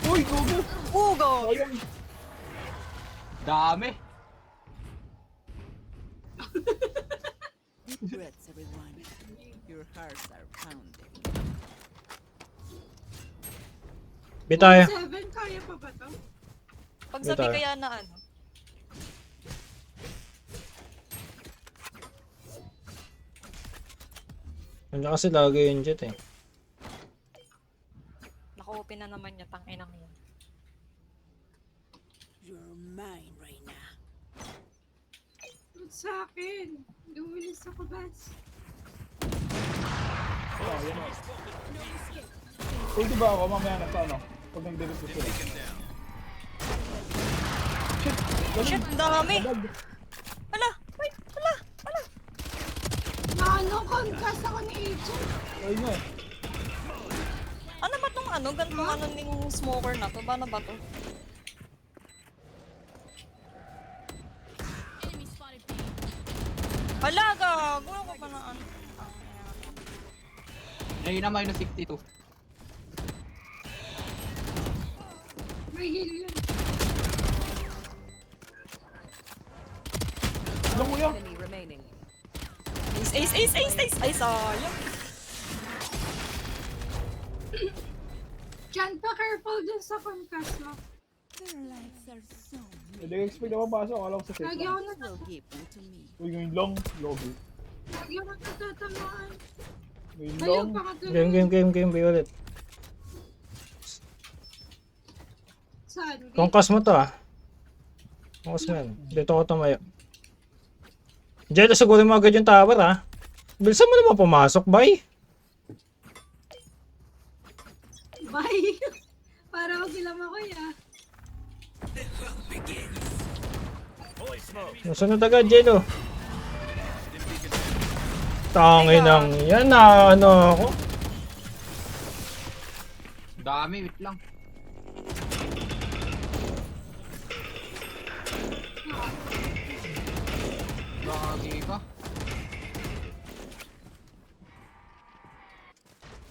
Uy, gogo! Ugo! Sayang. Dami. Deep breaths, everyone. Your hearts are pounding. Bitay. 7, kaya pa ba to? Pag sabi Ito. kaya na ano, Nandiyan kasi lagi yung jet eh. naka-open na naman niya, tanginang yun. You're mine, Reina. Ba't sa akin? Lumilis ako, Bas. Pwede ba ako mamaya na sa ano? Pag nag-delete ko sila. Shit, ang dami! Hala! Wait! Hala! Hala! Ano, contrast ako ni Agent. Ayun nga eh. Ano ba tong ano? Gantong ano ning smoker na to? Paano ba to? Hala, gago! Ako pa na ano? Reyna minus 62. May heal yun. Ano kuya? Enemy remaining. Ace, ace, ace, ace, ace! Ay, sayang! Diyan pa, careful dun sa contrast mo. Their lives are so Hindi ko expect na mapasok. Akala ko sa safe Lagi lang. ako will natatamaan. give them to me. Uy, ngayon lang. Lobby. Lagi ako natatamaan. Ngayon Ayaw lang. pa ka dun. Game, be ulit. Saan? Kongkas mo to ah. Kongkas mo yan. Dito ako tumayo. Jello, siguro mo agad yung tower ah. Bilisan mo naman pumasok, bay. Bye! Para ako sila makuya. Nasunod agad, Jello. Tangin ng yan na ano ako. Dami, wait lang. Lagi ka.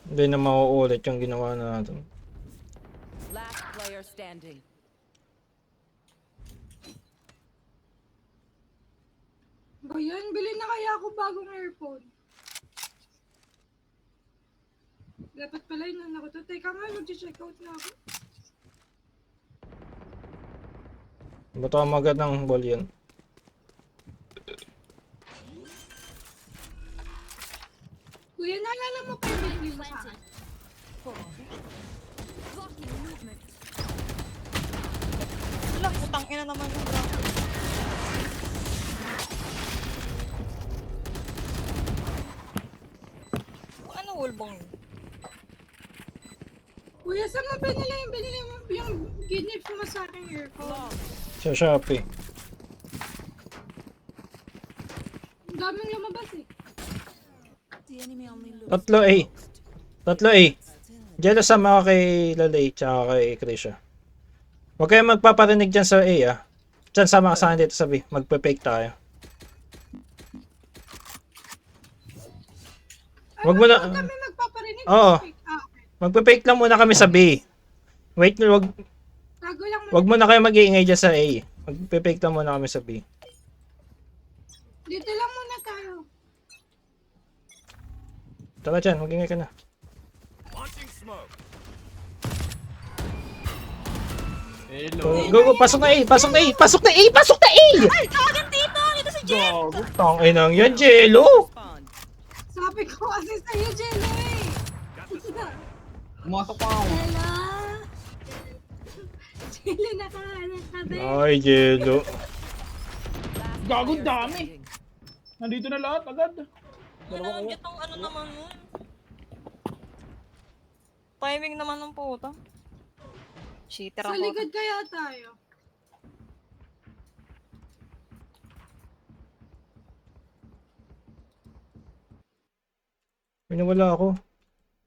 Hindi na mauulit yung ginawa natin. Last player standing. Ba yan? Bilhin na kaya ako bagong earphone. Dapat pala yun ako to. Teka nga, mag-check out na ako. Bato ang agad ng ball yun. Kuya, naalala mo pa yung binili mo sa akin? Blocking movement. Hala, putang ina naman yung bro. Ano wallbang yun? Kuya, saan mo binili mo yung gift mo sa akin earphone? Sa Shopee. Ang daming lumabas eh. The enemy only looks Tatlo A. Tatlo A. Jello sama ka kay Lalay tsaka kay Krisha. Huwag kayong magpaparinig dyan sa A ah. Dyan sama ka sa akin dito sa B. Magpe-fake tayo. Wag mo na- Huwag kami magpaparinig. Oo. Okay. Ah, okay. Magpe-fake lang muna kami sa B. Wait, wag Tago lang muna. wag muna kayo mag-iingay dyan sa A. Magpe-fake lang muna kami sa B. Dito lang muna tayo. Tara dyan, mag-iingay ka na. Launching smoke. Hello. Go, pasok na A! Pasok na A! Pasok na A! Pasok na A! Ay, tagan dito! Ito si Jen! Gago. Tangin ang yan, Jello! spawn. Sabi ko kasi sa'yo, Jello eh. Got Pumasok pa ako. Hello? Sila nakahanap ka ba? Ay, Jello. Last Gago, player dami. standing. Nandito na lahat agad. Ano, itong ano naman yun? Timing naman ng puta. Cheater Sa ako. likod kaya tayo. Wala ako.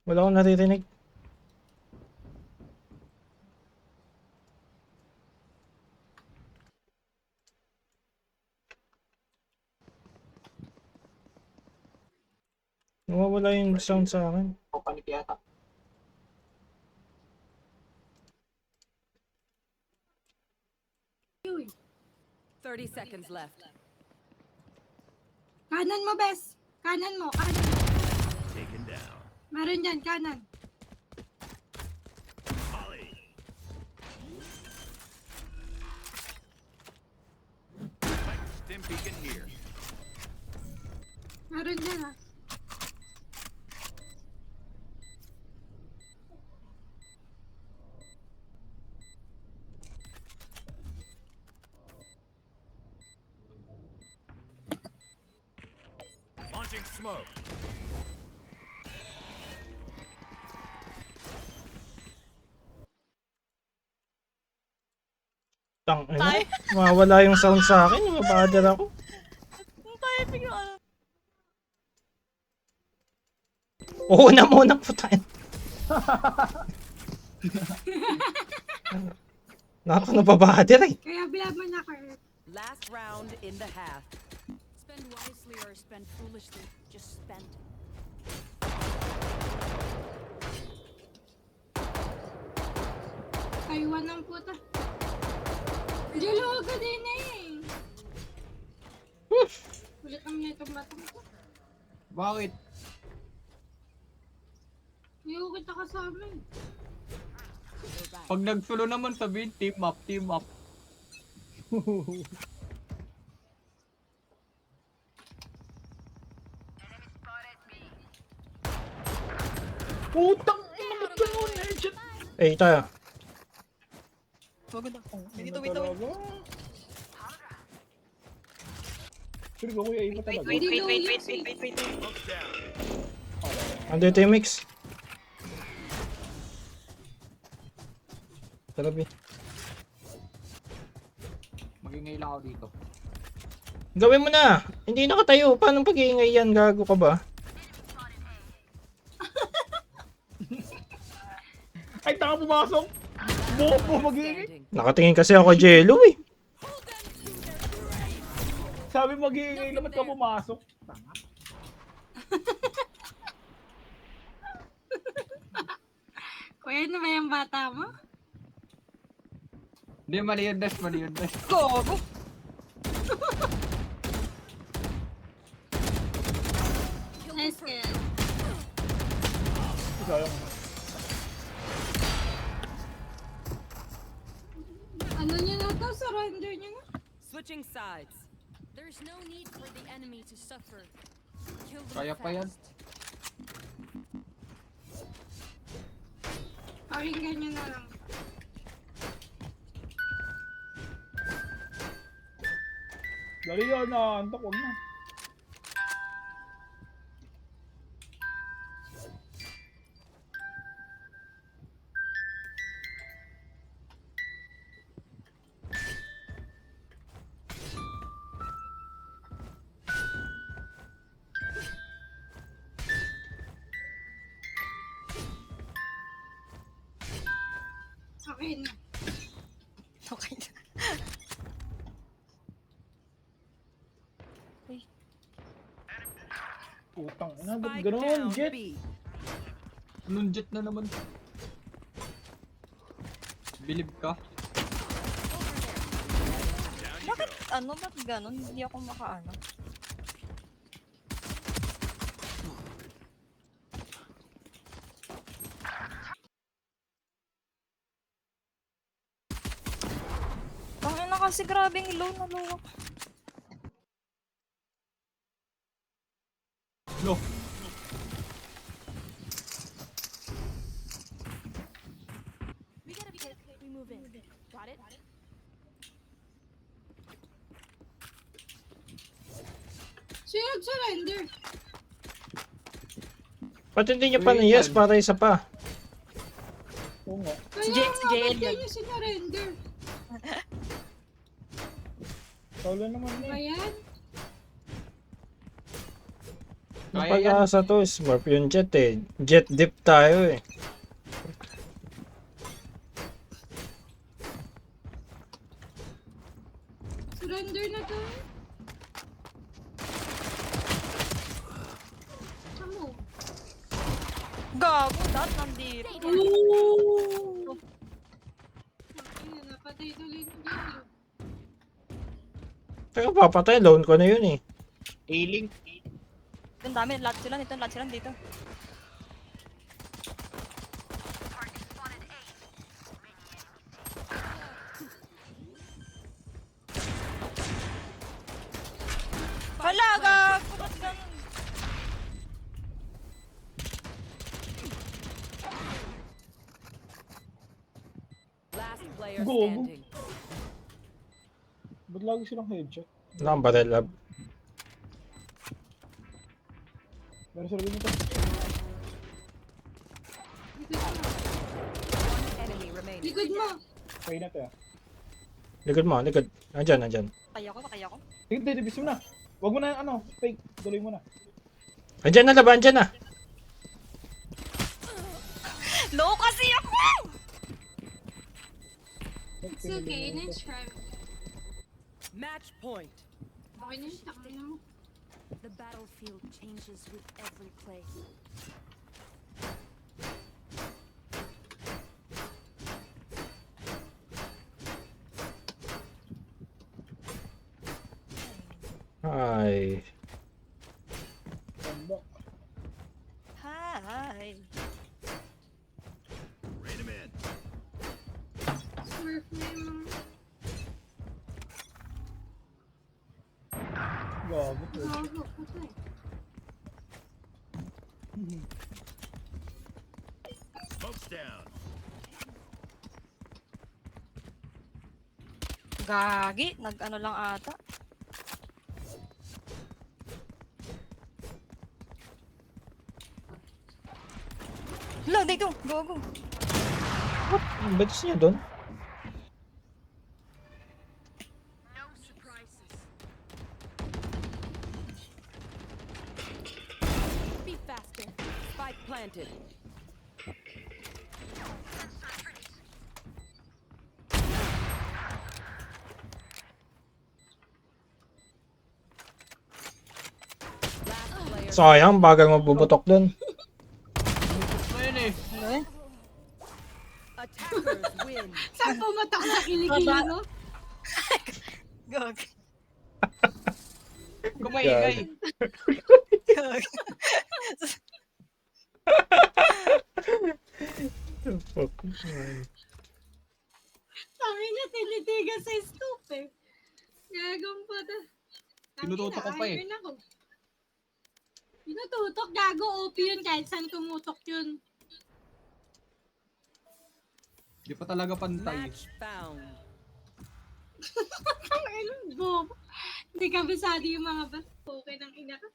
Wala akong naririnig. Nawawala yung sound sa akin. O panik yata. Uy. 30 seconds left. Kanan mo, bes. Kanan mo, kanan. Taken down. Meron dyan, kanan. Molly. Stim beacon here. Meron dyan, ah. Launching smoke. Tang, ano? Mawawala yung sound sa akin. Mabader ako. Ang timing yung ano. Oo na muna po tayo. Nako, nababader eh. Kaya bilaban na kayo. Last round in the half. Spend wisely or spend foolishly. Just spend. Taiwan ng puta. Dialoga din eh. Ulit ang niya itong batang ko. Bakit? Ayaw kita kasama eh. Pag nagsulo naman sabihin, team up, team up. Putang ina mo ganun, headshot. Eh, tayo. Wag na. Dito, wait, wait. Sure ko kuya, iba talaga. Wait, wait, wait, wait, wait, wait, wait. Smoke's down. Andito yung mix. Tarabi. Magingay lang ako dito. Gawin mo na. Hindi nakatayo. Paano pag-iingay yan? Gago ka ba? Ay, taka pumasok. Bobo, mag-iingay. Standing. Nakatingin kasi ako kay Jello eh. Sabi mag-iingay naman ka pumasok. Tanga. Kuya, ano ba yung bata mo? Hindi, mali yun, Des, mali yun, Des. Gogo. Nice kill. Sayang. Ano nyo na to? Surrender nyo na? Switching sides. There's no need for the enemy to suffer. Kill them Kaya pa yan. fast. Pakinggan nyo na lang. Dali yan na, antok, wag na. Okay na. Okay. Putang ina, ba't Spike ganun? down Jet. B. Anong jet na naman? Believe ka? Bakit ano? Ba't ganon? Hindi ako makaano. Tangina kasi grabing low na low. No. Sino surrender? Ba't hindi niya pa na yes para isa pa? Oo nga. Kaya Si nga, JL ba't yun. kayo sinurrender? Taulan naman na Ba eh. yan? Ang Kaya yan. pag-asa to, Smurf yung jet eh. Jet dip tayo eh. Surrender na to. Kamu. Gago, lahat nandito. Ooh! Ay, napatay tuloy ng Diablo. Teka, papatay. Loan ko na yun eh. A-link. Ang dami, lahat sila nito, lahat sila dito. Hala, gago! Ba't ganun? Last player Go. standing. Ba't lagi silang headshot? Wala kang barrel lab. Pero sa rin ito. Enemy remaining. Likod mo. Kaya na to ah. Likod mo, likod. Nandyan, nandyan. Kaya ko, kaya ko. Hindi, dibis mo na. Huwag mo na ano, fake. Tuloy mo na. Nandyan na laban, nandyan na. Low kasi ako! It's okay, next try. Match point. Okay na yun, taka na mo. The battlefield changes with every play. Ay. Tanda. Hi! Rain him in. Smurf na yung mga... Gago. headshot. Gago, patay. Smoke's down. Gagi, nag-ano lang ata. Hala, dito! Go, go! Ang betis niya doon. Be faster. Spike planted. Last player. Sayang, bagang mabubutok doon. Ano yun eh? Ano eh? Attackers win. Saan pumatak sa kilikili mo? Gagi. Kumaingay. Gagi. Sabi niya, tinitigas sa scoop eh. Gagong pa ta. Tinututok ko pa eh. Iron ako. Tinututok, gago, OP yun kahit saan tumutok yun. Di pa talaga pantay. Match found. Ang ilang bob. Hindi ka bisado yung mga bas. Okay ng ina ka.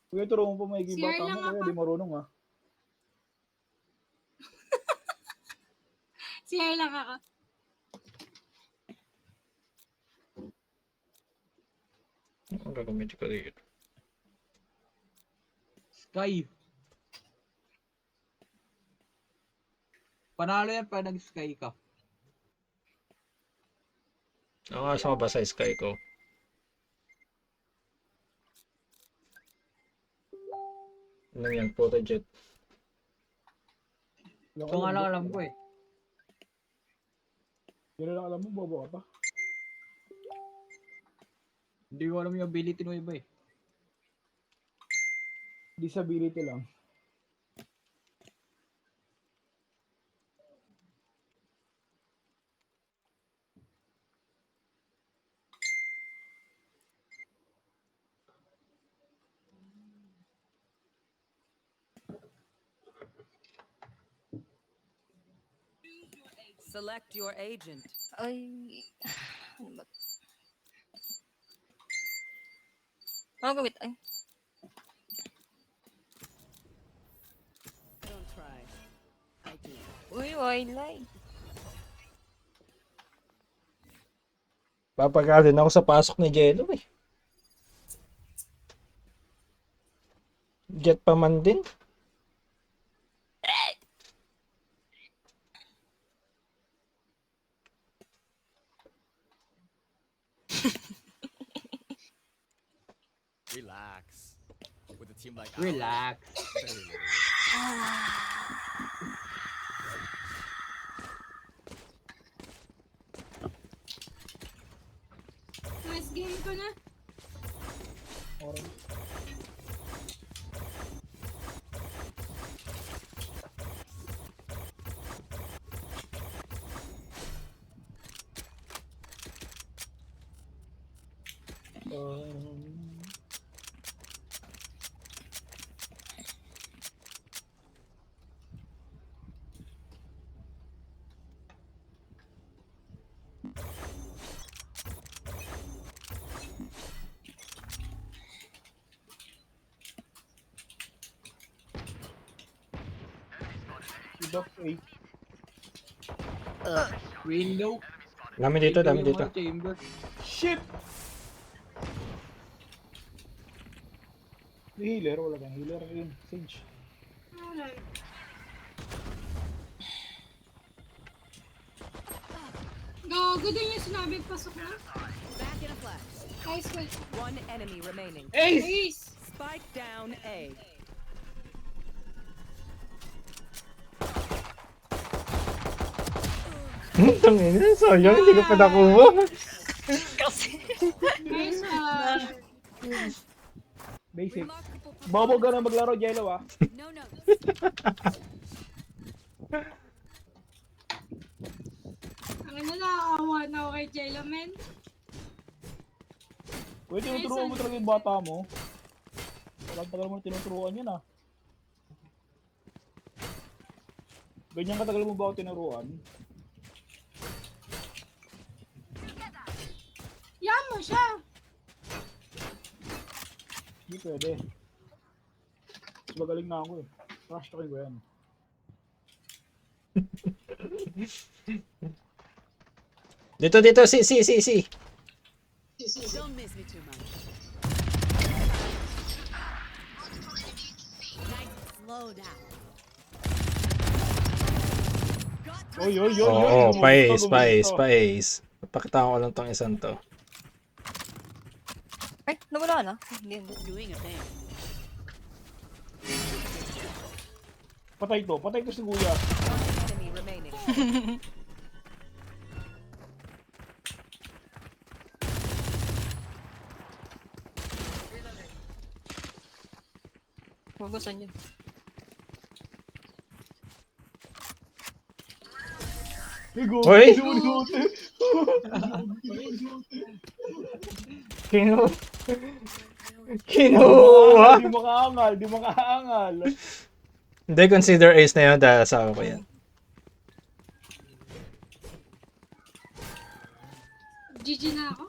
Kuya, turo mo pa may CR bata lang mo. Kuya, ako. di marunong ah. CR lang ako. Ang gagamitin ko dito. Sky. Panalo yan pa nag-sky ka. Nakakasama ba sa sky ko? Ano yan? Photo jet. Ito nga lang alam ko eh. Pero lang alam mo, bobo ka pa. Hindi ko alam yung ability ng iba eh. Disability lang. Select your agent. Ay. Ano ba? Ano gawit? Ay. Don't try. I do. Uy, wildlife. Papagalin ako sa pasok ni Jello eh. Jet pa man din. Relax. With a team like Relax. ours, very little. Nice game ko na. Orange. Dog 8. Window. Dami dito, dami Window dito. yung mga chamber. Shit! May healer, wala kang healer yun. Sage. Alright. Gago din yung sinabi, pasok na. Back in a flash. Nice one. One enemy remaining. Ace! Ace! Spike down A. Tangina, sayang, hindi ko pa nakuha. Kasi. Nice one. Basic. Remarkable Bobo ka na maglaro, Jello ah. No notes. Ang nakakawa na ako kay Jello, men. Uy, tinuturuan mo talaga yung bata mo. Tagal mo na tinuturuan yun ah. Ganyan katagal mo ba ako tinuruan? Yan mo siya. Hindi pwede. Mas magaling na ako eh. Crash talking ko yan. Dito, dito, si. Don't miss me too much. Slow down. Oy. Oo, Gumusto, pace. gumusto. Pakita ko lang tong isang to. Ay, nawala na. Hindi. Doing a thing. Patay to si Kuya. One enemy remaining. Hugusan yun. Higo, Hoy! Kinuha! Di makaangal. Hindi, consider ace na yun dahil asawa ko yan. GG na ako.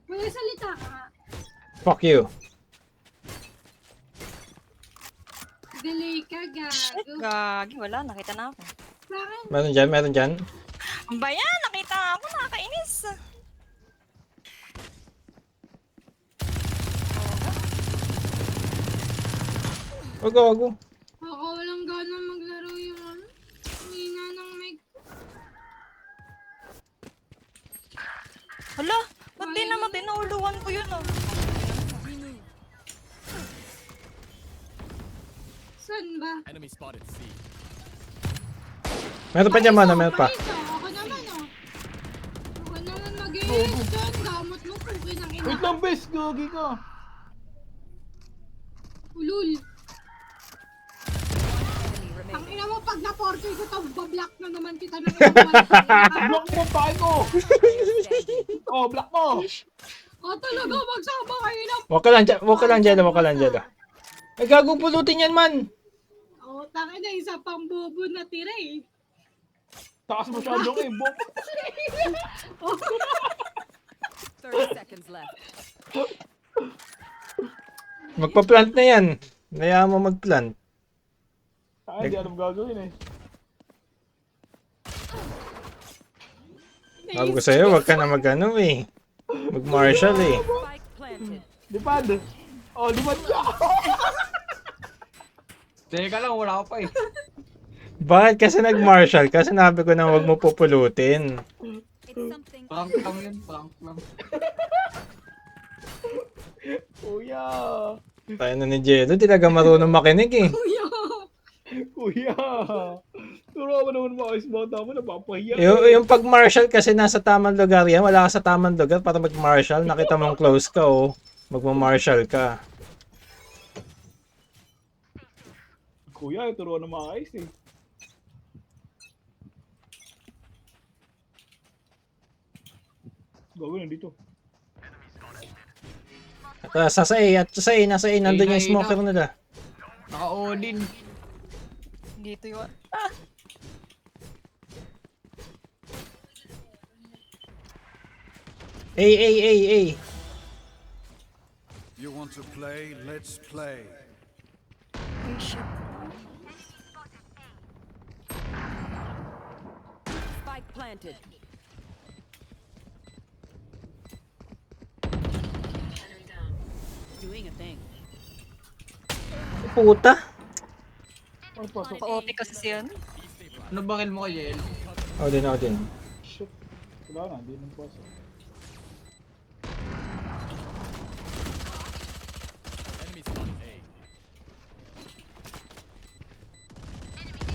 Wala salita ka nga. Fuck you. Delay ka, gago. Gagi, wala. Nakita na ako. Bakit? Meron dyan. Ang bayan, nakita ako. Nakakainis. Gago. Ako walang gana maglaro yung ano. Hina ng mic. Hala, ba't di naman tinahuluan ko yun, oh? Saan ba? Enemy spotted C. Meron pa dyan, meron pa. Ayos, oh. Ako naman, oh. Ako naman mag-iis dyan. Gamot mo, pukin ang ina. Wait lang, bes. Gagi ka. Ulul. Enemy Ang remaining. ina mo, pag na-portal ko to, bablock na naman kita ng ina mo. Block mo pa ko. Player standing. Oh, block mo! Talaga, magsama kayo na. Huwag ka lang dyan, huwag ka lang dyan, huwag ka lang dyan. Ay, gagong pulutin yan man. Tangin na, isa pang bobo na tira eh. Takas masyadong eh, Bob. 30 seconds left. Magpa-plant na yan. Kaya mo mag-plant. Ay, hindi alam gagawin eh. Sabi ko sa'yo, huwag ka na mag-ano eh. Mag-marshal eh. Spike planted. Lipad. Oh, lipad siya. Teka lang, wala ko pa eh. Bakit kasi nag-marshal? Kasi sinabi ko na huwag mo pupulutin. It's something. Prank lang yun, prank lang. Kuya. Tayo na ni Jello, talaga marunong makinig eh. Kuya. Turo mo naman mga isbata mo, napapahiya. Yung pag-marshal kasi nasa tamang lugar yan, wala ka sa tamang lugar para mag-marshal. Nakita mong close ka oh, magma-marshal ka. Kuya, turo na maayos eh. Gawin nandito. At sa A, nasa A, nandun yung smoker nila. Naka-Odin. Dito yun. A. You want to play? Let's play. Ay, shit. Spike planted. Doing a thing. Puta. Ay, pasok. Pa-OP kasi siya. Ano bakil mo kay Yel? Odin. Shit. Wala na, hindi nang pasok.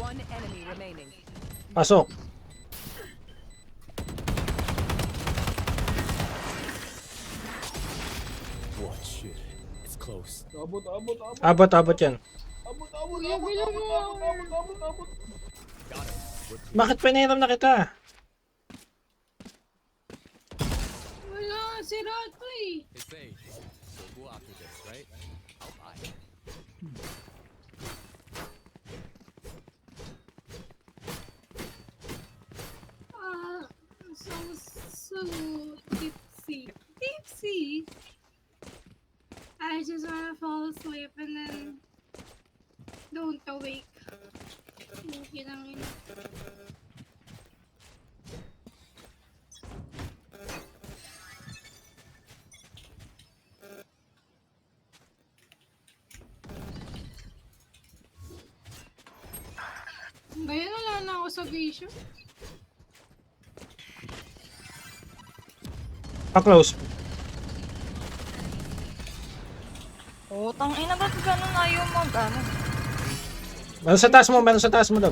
One enemy remaining. Pasok. Abot yan. Abot. Bakit pinahiram na kita? Wala, sira to eh. So tipsy. I just wanna fall asleep and then don't awake. Okay lang yun. Ngayon wala na ako sa vision. Pa-close. Oh, tangina, ba't ganun ayaw mag-ano? Meron sa taas mo daw.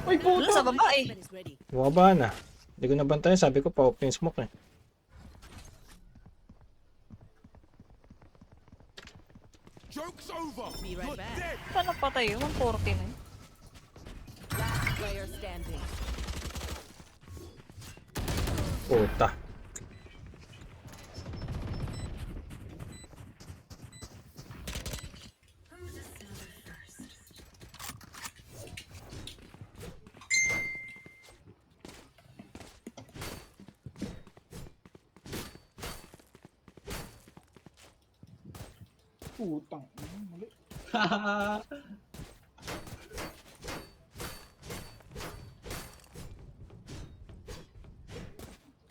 Ay, Doon puta. sa baba eh. Is ready. Bumaba na. Hindi ko nabantayan, sabi ko pa-open smoke eh. Joke's over. Be right back. Paano patay yun? 140 na yun. Last player standing. Puta. Putang. Mali.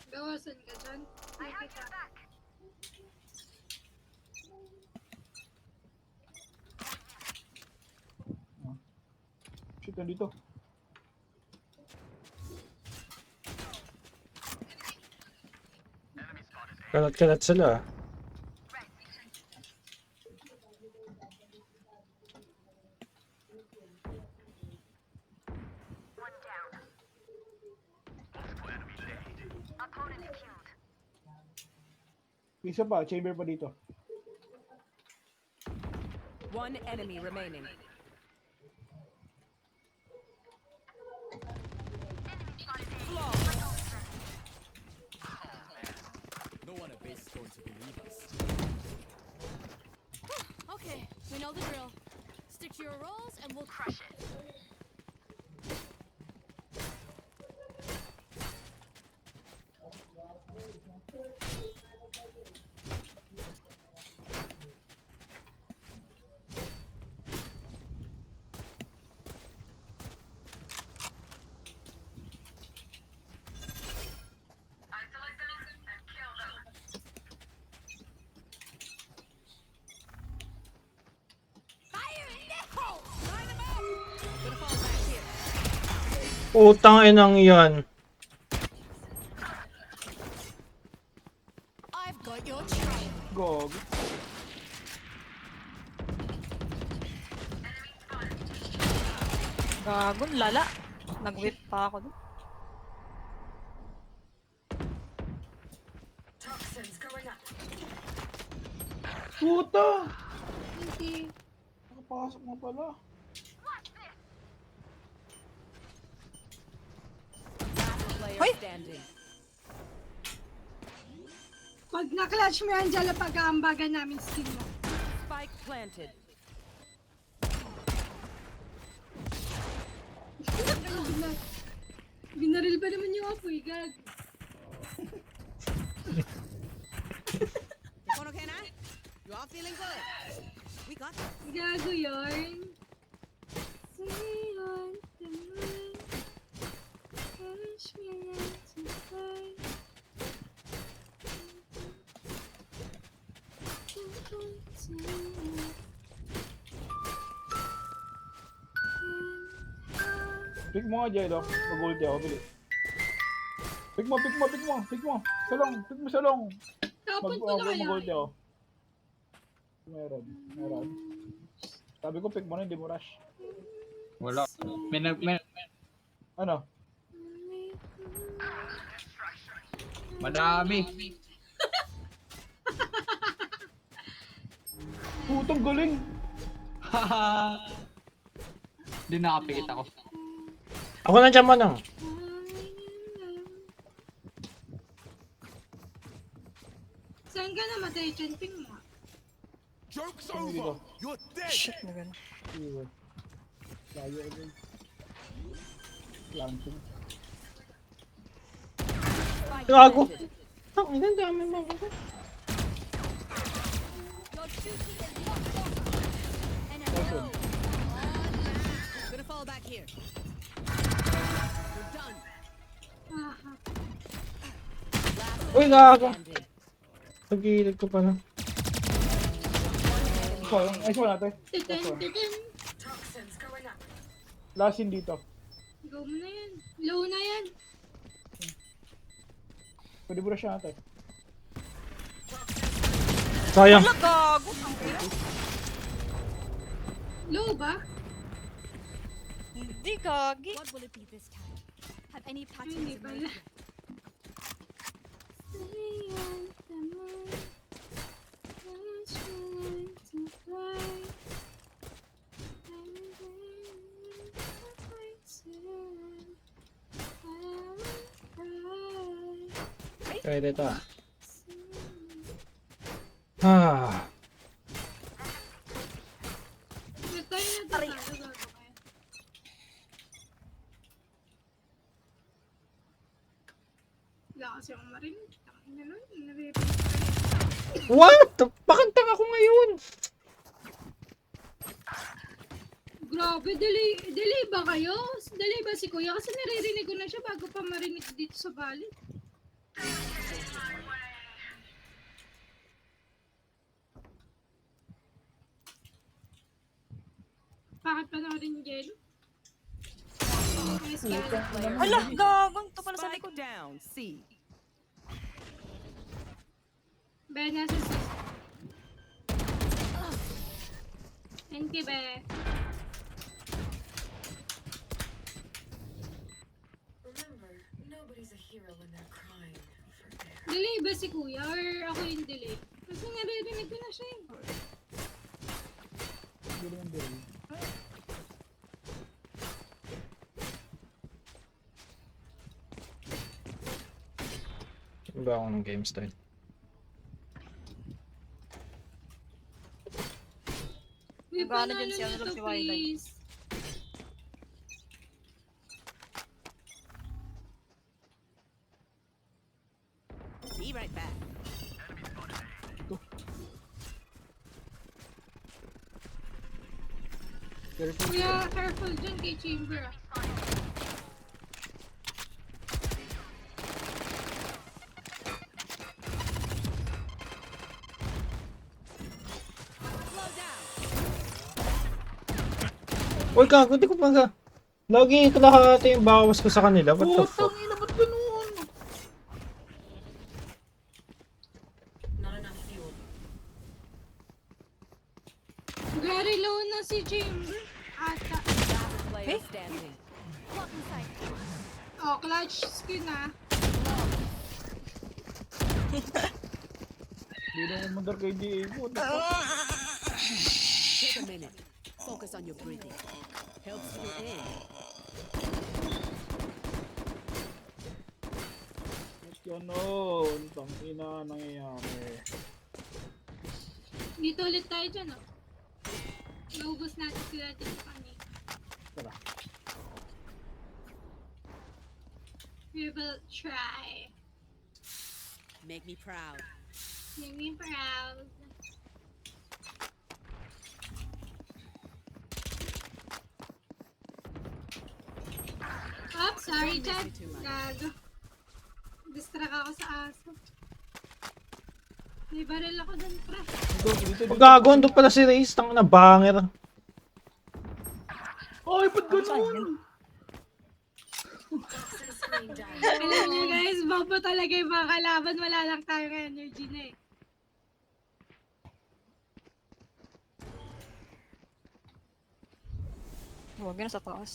Gawasan ka dyan. Nakita. Shit, nandito. Kalat sila. Isa pa, chamber pa dito. One enemy remaining. the drill. Stick to your roles and we'll crush it. Fire in the hole! Line them up! Gonna fall back here. Utang inang yan. I've got your trail. Gog. Gagon, lala. Nag-whip pa ako dun. Puta! Hindi. Nakapasok na pala. Last player Hoy! standing. Pag na-clutch mo yan, dyan pag-aambagan namin skin mo. Spike planted. Binaril pa naman yung apoy, gag. Kono ka na? You all feeling good? We got this. Gago yarn. Say on the moon. Push me into fly. Pick mo nga, Jello. Mag-ulti ako, bilis. Pick mo. Salong, pick mo salong. Tapon ko na kaya. Mag-ulti ako. Meron. Sabi ko, pick mo na, hindi mo rush. Wala. Ano? Madami. Putang galing! Haha. Di nakapikit ako. Ako na dyan manang. Saan ka namatay, Chenping mo? Joke's Hindi ko. over. You're dead. Shit na gano'n. Iwe. Layo agad. Planting. Spike Gago. planted. Ang ina, dami mo. Your duty is not over. And I Nice know. one. Gonna fall back here. You're done. Aha. Uy, gago. Pag-iilag ko pala. Ay, so natin. Titin. Last in dito. Go mo na yan. Low na yan. Pwede mo na siya natin. Sayang. Wala, gago. Ang ina. Low ba? Hindi, gagi. What will it be this time? Have any Ay, patterns hindi emerged? pala. Stay on the moon. Push me into fly. I'm waiting for my turn. I will cry. Pwede to ah. Ah. Matay na to tayo, gago kayo. Wala kasi akong marinig. Tangin na nun, naririnig ko yun. What? Pakantang ako ngayon. Grabe, delay ba kayo? Delay ba si kuya? Kasi naririnig ko na siya bago pa marinig dito sa balit. Bakit pa na rin yung yelo? Yes, galing. Hala, gagong. Ito pala sa Spike likod. down. C. Be, nasa sis. Thank you, be. Delay ba si kuya? Or ako yung delay? Kasi naririnig ko na siya eh. Hindi naman din. Iba ako ng game style. Uy, Nag-ano panalo dyan si ano nito, lang si Wildlife. please. Be right back. Careful. Kuya, careful dyan kay Chamber. Ah. Slow down. Uy, gago, di ko pa nga. Lagi kalahati yung bawas ko sa kanila. What the fuck? Putang ina, ba't ganun? Very low na si Chamber. Ata. Last player standing. Oh, clutch skin ah. Hindi na umandar kay GA mo. What the fuck? Take a minute. Focus on your breathing. Helps you in. Ba't ganun? Tangina nangyayari. Dito ulit tayo dyan oh. Naubos natin sila dito kanina. Tara. We will try. Make me proud. Make me proud. Oops, sorry, Don't miss Chad. me too much. Gago. Distract ako sa aso. May baril ako dun, pre. Dito. Uy, gago, andun pala si Raze. Tang na banger. Ay, ba't ganun? Alam niyo guys, bobo talaga yung mga kalaban. Wala lang tayong energy na eh. Huwag yun sa taas.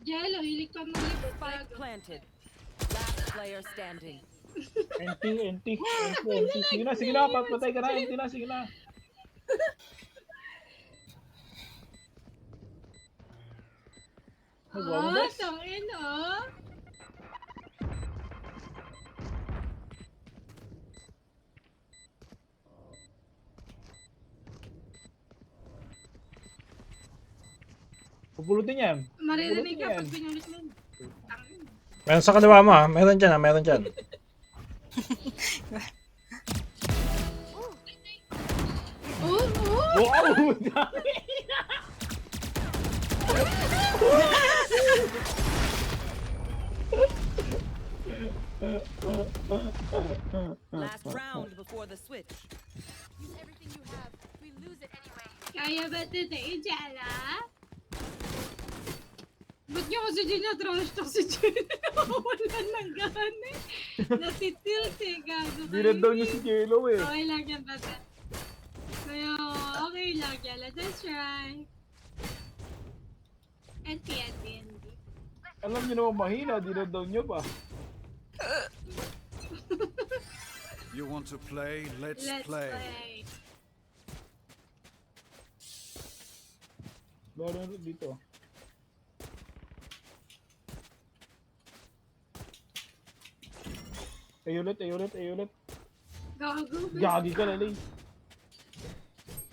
Jello, hilig ka mag-libot. Spike planted. Last player standing. NT. Sige na, papatay ka na, NT na, sige na. Nagwawa, Oh, guys. tangin oh. Pupulutin yan. Maririnig Pupulutin ka yan. pag pinulit mo. Tangin. Meron sa kaliwa mo, ah. Meron dyan, ah. Meron dyan. Oh, oh! Wow! Dami! Last round before the switch. Use everything you have. We lose it anyway. Kaya ba today, Jella? Ba't niyo kasi dinatrash to si Jella? Wala nang gana eh. Natitilt eh, gago. Dinad daw niya si Jello eh. Okay lang yan, bata. Kaya, okay lang, Jella. That's right. NT. Alam niyo naman mahina, dinad daw niyo pa. You want to play? Let's, Let's play. play. Meron dito. Ayulit. Gago. Gagi ka lalay.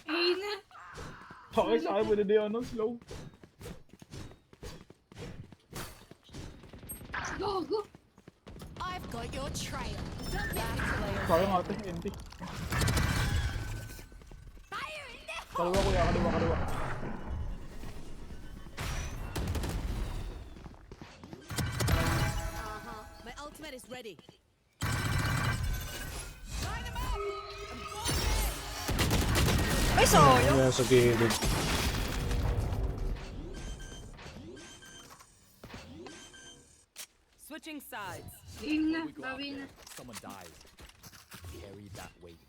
Ay na. Sakay sa akin mo na ano, slow. Gago. I've got your trail. Last player. Sayang ate, NT. Fire in the Kaliwa kuya, kaliwa. My ultimate is ready. Ay, sayang! Yan sa gilid. Switching sides. Game na. Bawi na. Someone died. Carry that weight.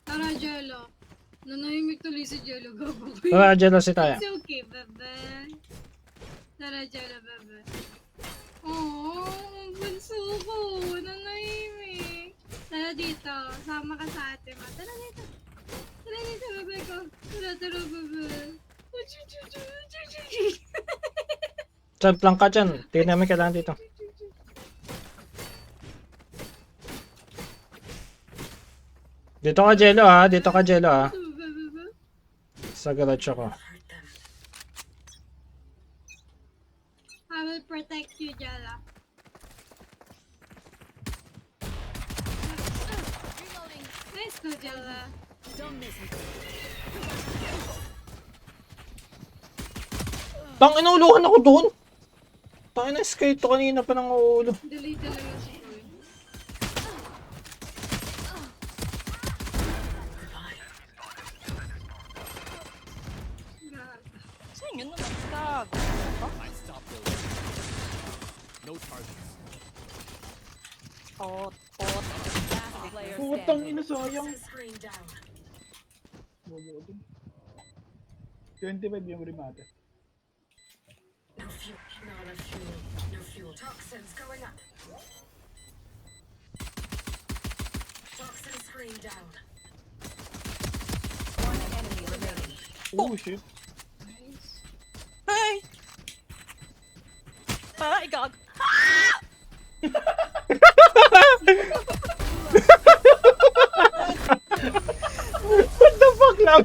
Tara, Jello. Nanahimik tuloy si Jello. Gago. Tara, jealousy tayo. It's okay, bebe. Tara, Jello, bebe. Oh, ang bunso ko. Nanahimik. Tara dito. Sama ka sa ate mo. Tara dito. Tara dito, bebe ko. Tara, bebe. Saan plank ka dyan? Tingnan namin kailangan dito. 1 Dito ka, Jello ha. Dito ka, Jello ha. Sa garage ako. I will protect you, Jella. Nice go, Jella. Don't miss me. Tang inuluhan ako doon. Tang ina skate to kanina pa nang uulo. Delete talaga si Koy. Saan yun naman? Gago. I stopped building. No targets. Pot. Last player Putang standing. ina, sayang. Bobo din. 25 yung remate. One enemy remaining. Oh shit. Ay! Ay, gago. What the fuck lang?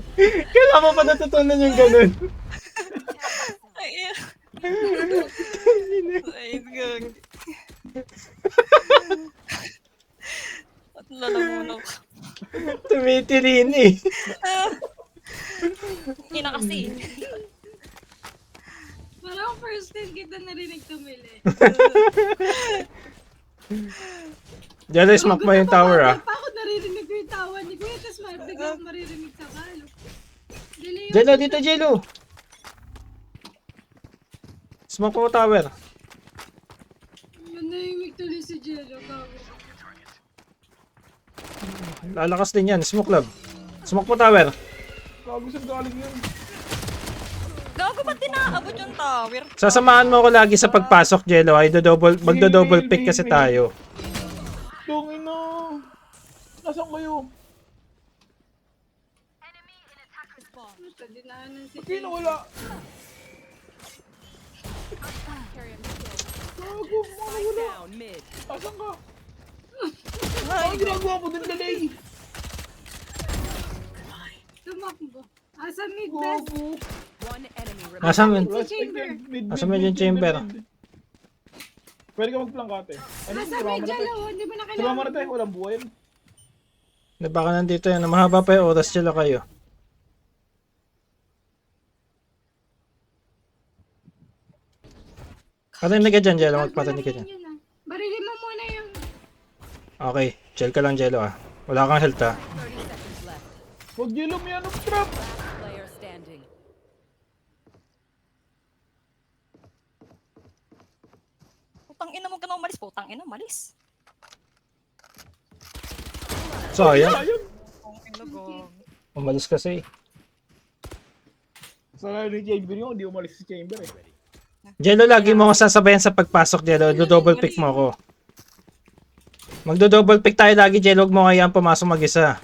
Kailan mo pa natutunan yung ganun? Ay, ay, gago. At lalamunan ko. Tumitilin eh. Ina kasi. Parang first time kita narinig tumili. Jello, smoke mo yung tower ah. Pa ako naririnig ko yung tawa ni Kuya, tapos bigla akong maririnig sa kalo. Jello, dito Jello. Smoke mo tower. Manahimik tuloy si Jello, gago. Lalakas din yan. Smoke lab. Smoke mo tower. Gago saan galing yun? Gago, ba't di nakaabot yung tower? Sasamahan mo ako lagi sa pagpasok, Jello. Ay, magdo-double pick kasi tayo. Tungin na. Nasaan kayo? Puta, dinaanan si Ba't kayo nawala? Gago, mga Spike nawala. down mid. Asan ka? Ay, Ang ginagawa mo din delay. tumakbo. Asa mid best? Gago. One enemy remaining. Nasa mid. Last chamber. Nasa mid yung chamber. Pwede ka magplangkate. Ano Asa sumama mid, na tayo? Jello, hindi mo na Sumama kailangan. na tayo, walang buhay yun. Na baka nandito yan. Mahaba pa yung oras, Jello kayo. Parinig ka dyan, Jello. Magparinig ka dyan. Yun, ah. Barilin mo muna yung... Okay. Chill ka lang, Jello ah. Wala kang health ah. 30 seconds left. Huwag yelo, may anong trap. Last player standing. putang ina mo ka na umalis. Putang ina, umalis. Sayang. Ayun. Putang ina, gago. Umalis kasi. Sa ni chamber yun, hindi umalis si chamber eh. Jello, lagi mo ako sasabayan sa pagpasok, Jello. Do-double pick mo ako. Magdo-double pick tayo lagi, Jello. Huwag mo kayaan pumasok mag-isa.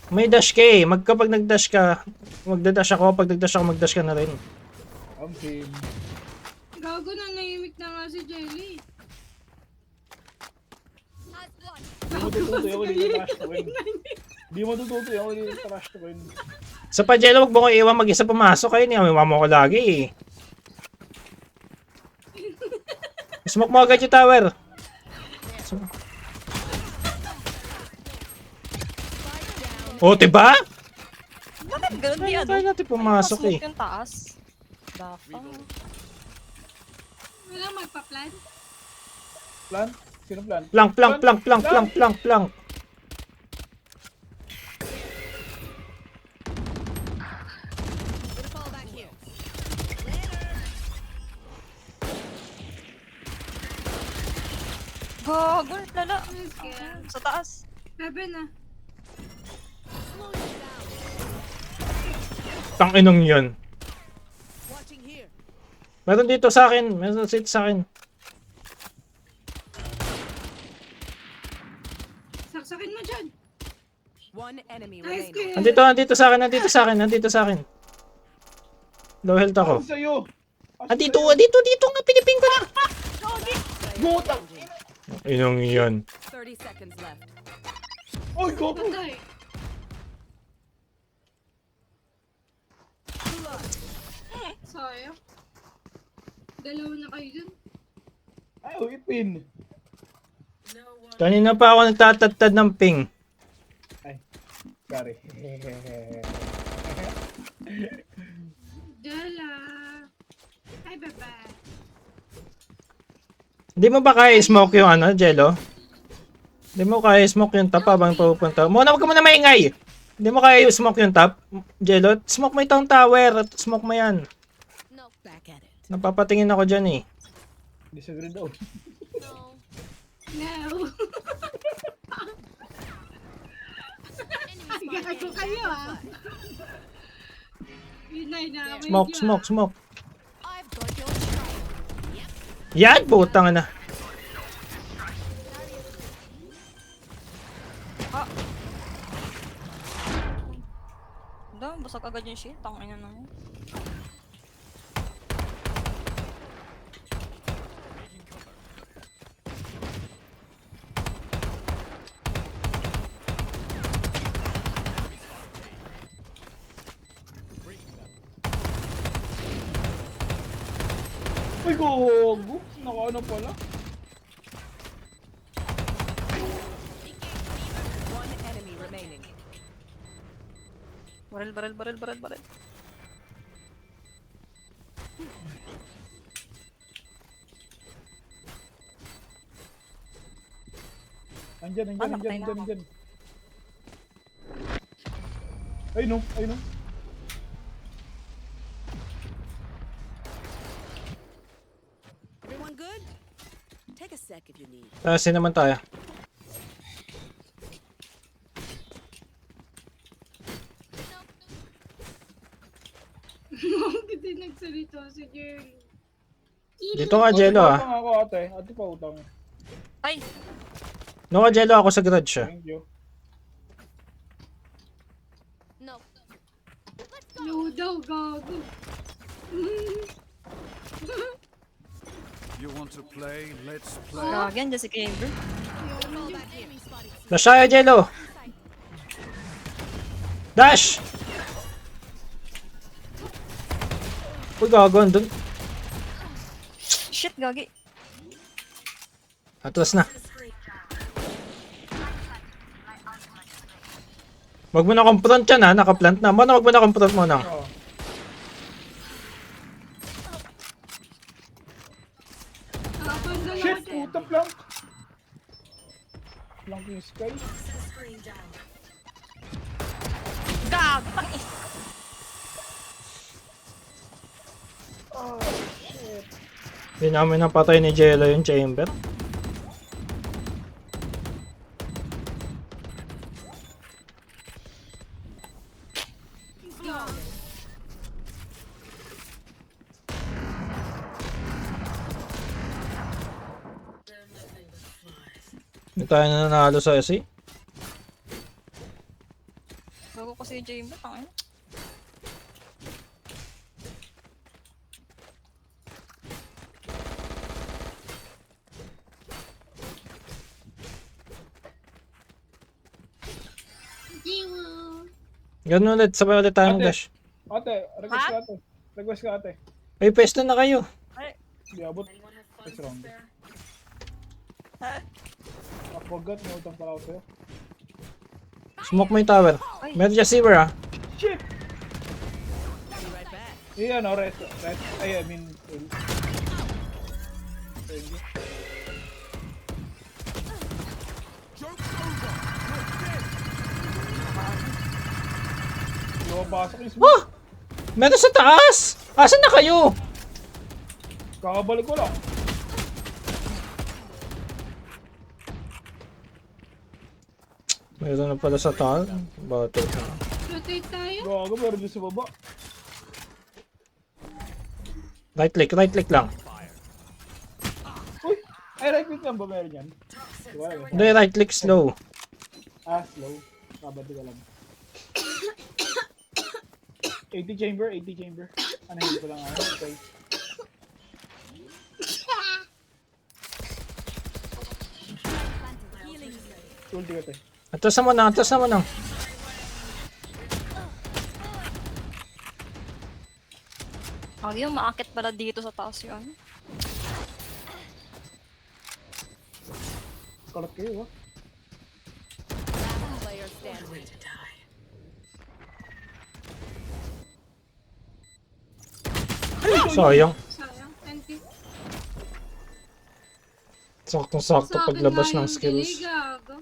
May dash ka eh. Kapag nag-dash ka, magda-dash ako. Pag nag-dash ako, mag-dash ka na rin. Ang game. Gago na, nahimik na nga si Jelly. Di mo tututoy ako, hindi na trash to win. Di mo tututoy ako, hindi na trash to win. Sa pa, Jello, huwag mo ko iwan mag-isa pumasok. Kayo niya, may mama ko lagi eh. Smoke mo agad yung tower. Oh, diba? Bakit ganun di ano? Kaya natin pumasok eh. Pasok yung taas. Dapat. Wala magpa-plan. Plan? Sino plan? Plank, plank, plank, plank, plank, plank, plank. Gonna fall back here. Gago, lala. Yes, kaya. Sa taas. Bebe na. Tanginong yun. Watching here. Meron dito sa akin. Meron dito sa akin. Saksakin mo dyan. One enemy Nice, remaining. kuya. Nandito sa akin, nandito sa akin, nandito sa akin. Low health ako. Ako sa'yo. Dito nga, Pilipin ko na. Gutang! Inong yun. 30 seconds left. Oy, go! Patay. Sayang. Dalawa na kayo dun. Ay, ipin. Kanina pa ako nagtatadtad ng ping. Sorry. Dala. Hi, baba. Hindi mo ba kaya smoke yung ano, Jello? Hindi mo kaya smoke yung top habang pupunta. Muna, wag ka muna maingay! Hindi mo kaya smoke yung top, Jello? Smoke mo itong tower at smoke mo yan. No, back at it. Napapatingin ako dyan eh. Disagree daw. No. No. Ay, gago kayo ah. Yun na, inaaway Smoke, niyo, smoke, ah. smoke. I've got your trail. Yan, putang na. Basag agad yung shit. Tangina na yun. Uy, gogo! Nakaano pala? One enemy remaining. Baril. Andyan. namatay na ako. Ay no. Everyone good? Take a sec if you need. Tasin naman tayo. Bakit din nagsalita si Jerry? Dito ka, Jello ah. Pautang ako, ate. Ate, pautang. Ay! No ka, Jello, ako sa garage siya. Thank you. No. No daw, gago. You want to play? Let's play. Gagyan dyan si Kimber. Flash tayo, Jello. Dash! Uy, gago, andun. Shit, gagi. Atlas na. Wag mo na confront yan ha, nakaplant na. Wag mo na confront mo na. Oo. Kapag dalawa Shit, din. puta plank. Plank yung sky. Gag! Hindi namin napatay ni Jello yung chamber. Hindi tayo na nanalo sa SE. Bago kasi yung Chamber. Tangina. Jiwo. Ganun ulit, sabay ulit tayo Ate. mag-dash. Ate, request ka ate. Ay, pwesto na kayo. Di abot. Next round. Forgot, may utang pala ako sa'yo. Smoke mo yung tower. Meron dyan seaver ah. Shit! Be right back. Iyan o, red. Ay, I mean, thank you. Lumabasok yung smoke. Oh! Meron sa taas! Asan na kayo? Kakabalik ko lang. Meron na pala sa taas. Bato. Rotate tayo. Gago, meron dyan sa baba. Right click lang. Uy! Ay, right click lang ba meron yan? Wala ba? Hindi, right click slow. Slow. Kabati ka lang. 80 chamber. Ano yun ko lang okay. Ulti ka te. Atras na mo na, atras na mo na. Yung maakit pala dito sa taas yun. Kalat kayo ha. Last player standing. Sayang. Sayang. Thank you. Saktong-sakto Sa akin paglabas nga ng yung skills. delay, gago.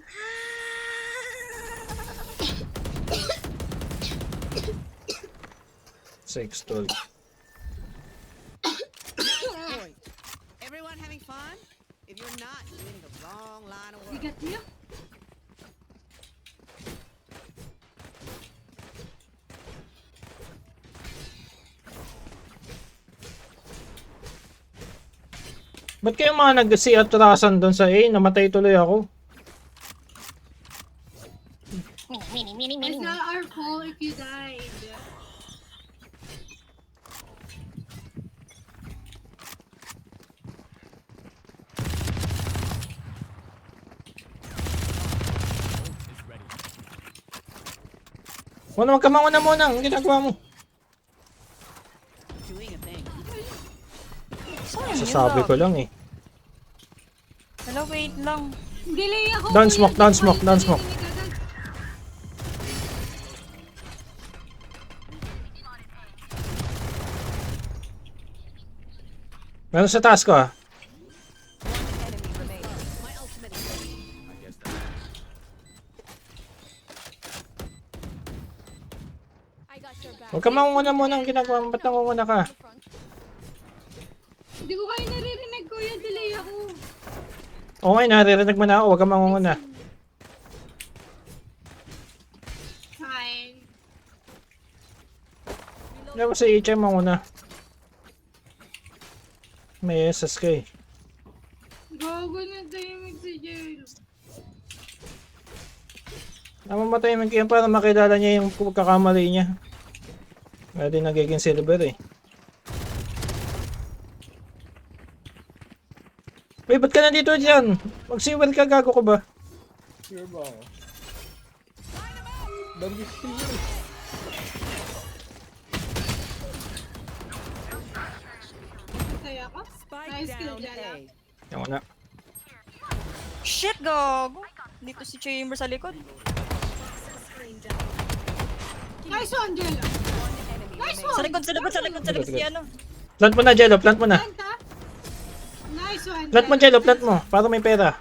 Six, 12. Point. Everyone having fun? If you're not, you're in the wrong line of work. Bigat niya. Ba't kayo mga nag-si-atrasan doon sa A? Namatay tuloy ako. It's not our fault if you died. Wala, magkamanguna muna. Ang ginagawa mo. Doing a thing. Sasabi ko lang eh. Hello, wait lang. Delay ako. Down kuya. smoke, down smoke, down smoke. Meron sa taas ko ah. Enemy remaining. My ultimate is ready. I got your back. Huwag ka mangunguna muna. Ang ginagawa mo. Ba't nangunguna ka? Hindi ko kayo naririnig, kuya. Delay ako. Okay, naririnig mo na ako. Huwag ka mangunguna. Fine. Hindi mo si HM manguna. May SSK. Gago na timing si Jail. Namamatay man kayo para makilala niya yung pagkakamali niya. Kaya din nagiging silver eh. Uy, ba't ka nandito dyan? Mag-siwer ka, gago ko ba? Sure ba ako? Dami sila. Kaya ako? Spike Nice kill, down Jala. A. Yung na. Shit, gago. Dito si Chamber sa likod. Nice one, Jala. Enemy Nice remaining. Sa likod, sa likod, sa likod, sa likod si ano. Plant mo na, Jello. Plant mo na. Plant, ha? Nice one, Plant mo, Jello. Plant mo. Para may pera.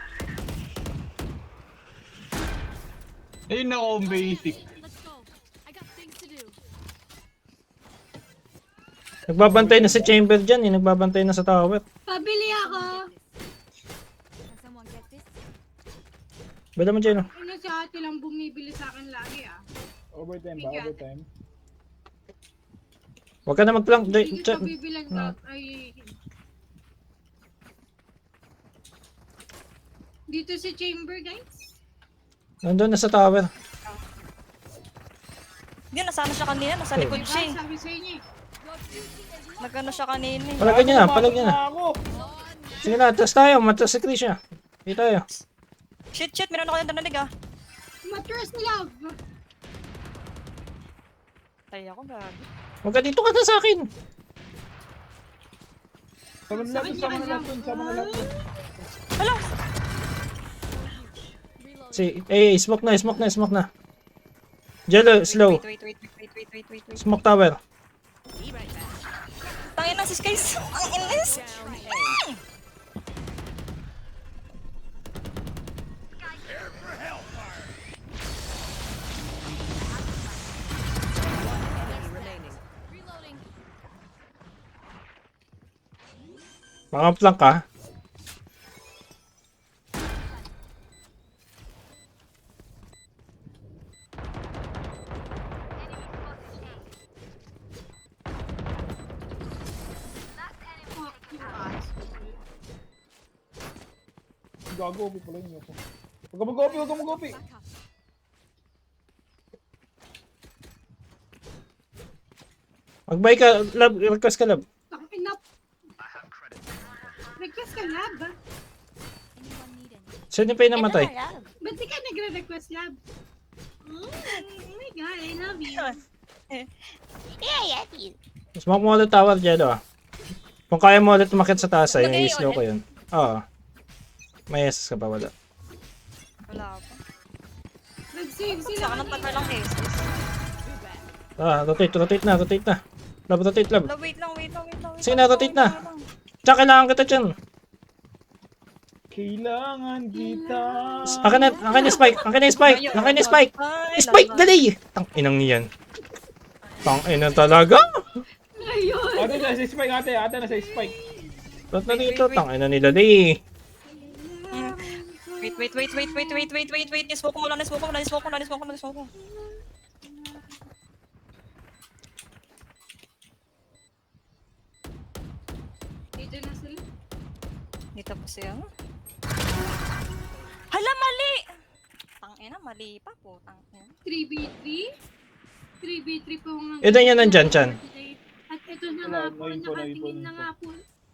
Ayun ako ang basic. Let's go. I got things to do. Nagbabantay na si Chamber dyan eh. Nagbabantay na sa tower. Pabili ako. Can someone get this? Bala mo, Jello. Ano si ate lang bumibili sa akin lagi, ah. Overtime ba? Overtime? Huwag ka na mag-plank. Hindi ko bibilang ka. Ay. Dito si Chamber, guys. Nandun na sa tower. Yun, nasana siya kanina. Nasa likod siya eh. Sabi sa inyo, eh. Nagano siya kanina eh. Palagay niya na. Palagay niya na. Ako! Sige na. Atras tayo. Matras si Krisha. Dito tayo. Shit, shit. Meron ako yung narinig ah. Mattress love. Tay ako, gago. Huwag ka dito ka na sa akin. Sama na lahat, sama na lahat dun, sama na lahat dun. Hala! Si, smoke na, smoke na, smoke na. Jello, slow. Wait, wait, wait, wait, wait, wait, wait, wait. Smoke tower. Be right back. Tangin na si Skies. Ang inis! Down A. Enemy remaining. Reloading. Baka plank ka. Gago, OP pala yun ako. Huwag ka mag-OP, huwag ka mag-OP! Magbay ka, lab, request ka lab. Tangin na. Request ka lab, ah. Anyone need any? Sino pa yung namatay? Yan. Ba't di ka nagre-request, lab? Oh my God, I love you. Smoke mo ulit tower, Jello ah. Kung kaya mo ulit umakit sa taas ay, Lagay i-slow ko ulit. yun. Oo. May SS ka pa, wala. Wala pa. Nag-save sila. Saka nang tagal lang Asus. Rotate na. Lab, rotate, lab. Wait lang. Sige na, rotate na. Tsaka kailangan kita dyan. Kailangan kita. Akin na spike. Spike, dali! Tang inang niyan. Tang ina talaga? Ayun. Ate, nasa spike ate. Ate, nasa spike. Ba't na dito? Tang ina nila di. Wait. Nismoke mo lang. Dito na sila. Dito po siya. Hala, mali! Tangina, mali pa po. Tangina. 3v3? 3v3 po nga. Ito yan nandyan, Chan. At ito na Wala, nga po, na-info. nakatingin na nga po.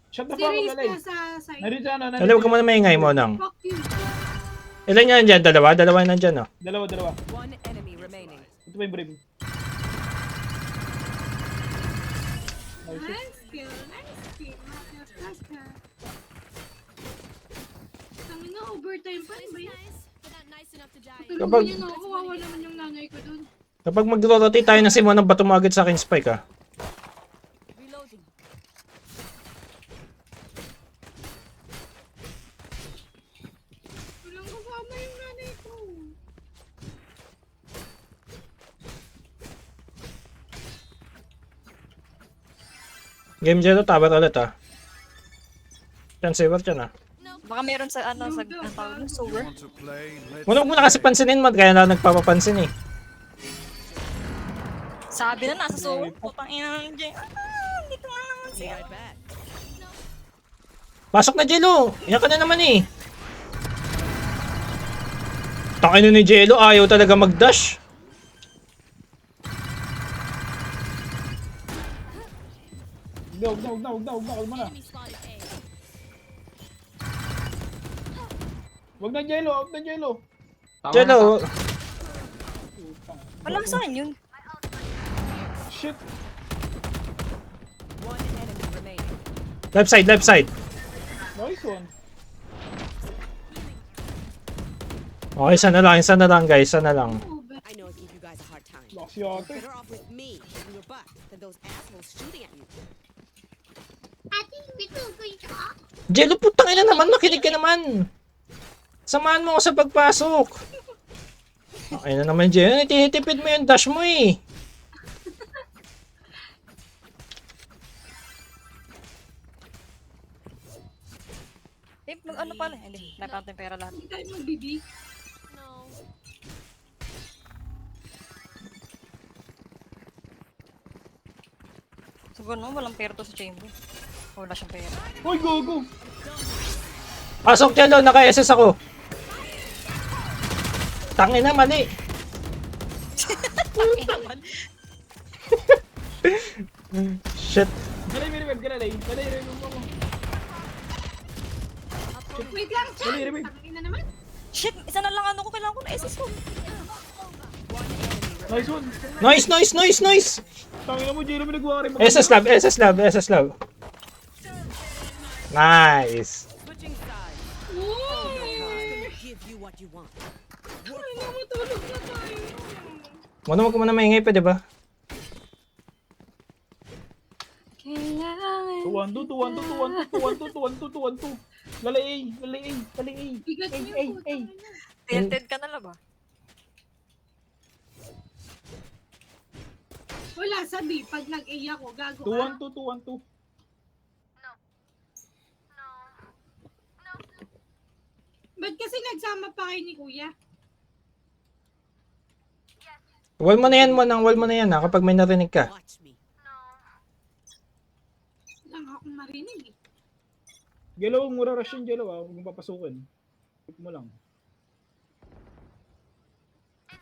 Shut the Si fuck up, Raze Lalay. na sa side. Narito ano, Alam, huwag ka muna maingay mo nang. Fuck you. Ilan yan nandyan? Dalawa yan nandyan, oh. Dalawa. One enemy remaining. Ito pa yung brave. Nice kill. Nice kill. Tangina, overtime pa rin ba yan? But not nice enough to die. Tulungan Kapag- niyo na ako, kawawa naman yung nanay ko dun. Kapag mag-rotate tayo ng Simon, ang bato mo agad sa akin spike, ah. Reloading. Walang kasama yung nanay ko. Game Jello, tower ulit, ah. Chan, saver dyan, ah. Baka meron sa ano, sa ang tawag ng sewer. Want to play? Let's Wala mo na kasi pansinin mo, kaya na nagpapapansin, eh. Sabi na nasa sewer. Putang ina ng Jay. Dito nga naman Be siya. right back. Pasok na, Jello! Yan ka na naman, eh. Takin ni Jello, ayaw talaga mag-dash. Huwag na. Enemy spotted A. Huwag na Jello. Jello, Wala sa akin yun. Shit. One enemy remaining. left side. Nice one. Okay, isa na lang, guys, isa na lang. Oh, ba- I know I give you guys a hard time. Lakas yate. Better off with me in your butt than those assholes shooting at you. Ate, bitugoy ka. Jello, putang ina naman, makinig ka naman. Samahan mo ako sa pagpasok. Okay na naman, Jello. Tinitipid mo yung dash mo, eh. Ano pala? Hindi, nakakanta yung pera lahat. Hindi tayo magbibi. No. Siguro no, walang pera to sa chamber. Wala siyang pera. Uy, go. Pasok, Jello, naka-SS ako. Tangina, mali. Shit. Galay, may revive ka na, Lay. Galay, revive mo ako. Wait lang, Chan. Dali, revive. Tangina naman. Shit! Isa na lang ano ko, kailangan ko na SS ko. Nice one. Noise. Tangina mo, Jello, may nagwari. SS lab. Nice. Switching sides. Uy! Give you what you want. Ano, matulog na tayo. Huwag ka muna maingay pa, diba? Kailangan. 2-1-2. Lalay A. Bigat niyo po. Tilted ka na lang ba? Wala, sabi. Pag nag-A ako, gago ka. 2-1-2. Ba't kasi nagsama pa kayo ni Kuya? Wall mo na yan, ha, kapag may narinig ka. Watch me. Lang akong marinig eh. Jello, mura rush yung Jello, huwag mong papasukin. Tip mo lang.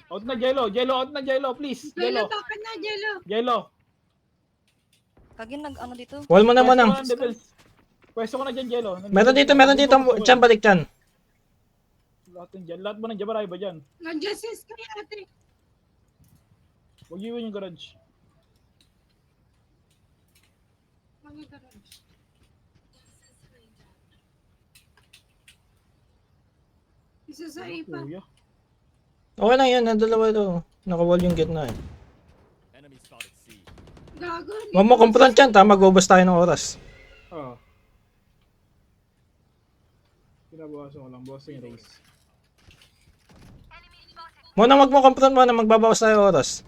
Out na Jello, please. Jello, takan na, Jello. Jello. Kagi nag-ano dito? Wall mo na mo nang. Pwesto ko na dyan, Jello. Meron dito, Chan, balik Chan. Lahat ng dyan. Lahat ba ng dyan? Marami ba dyan? Nandiyan si Sky ate. Huwag iwan yung garage. Mga garage. Isa sa ipa. Kuya. Okay lang yan, ang dalawa to. Nakawall yung gitna eh. Enemy spotted C. Gago. Huwag mo confront yan, ta. Mag-ubos tayo ng oras. Ah. Pinabawasan ko lang. Boss yung race. Muna wag mo confront mo na magbabawas tayo oras.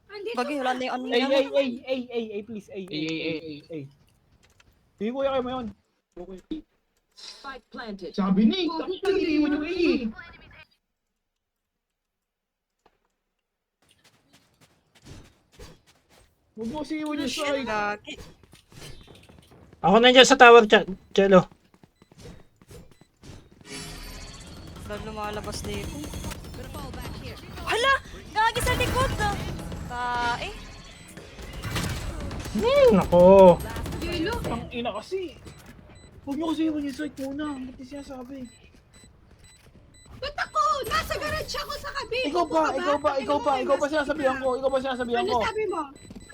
Andito. Bagay, wala na yung ano Ay, niya. ay, please. Ay. Hindi ko kaya mo yun. Okay. Sabi ni, tapos nag-iiwan yung A. Huwag mo kasi iwan yung side. Gagi. Ako nandiyan sa tower, Chelo. Dahil lumalabas dito. Gonna fall back here. Hala! Gagi sa likod na! Tae. Nako. Yelo. Ang ina kasi. Huwag mo kasi iwan yung side muna. Ba't yung sinasabi? Ba't ako? Nasa garage ako sa kabi. Ikaw pa sinasabihan ko. Ano sabi mo?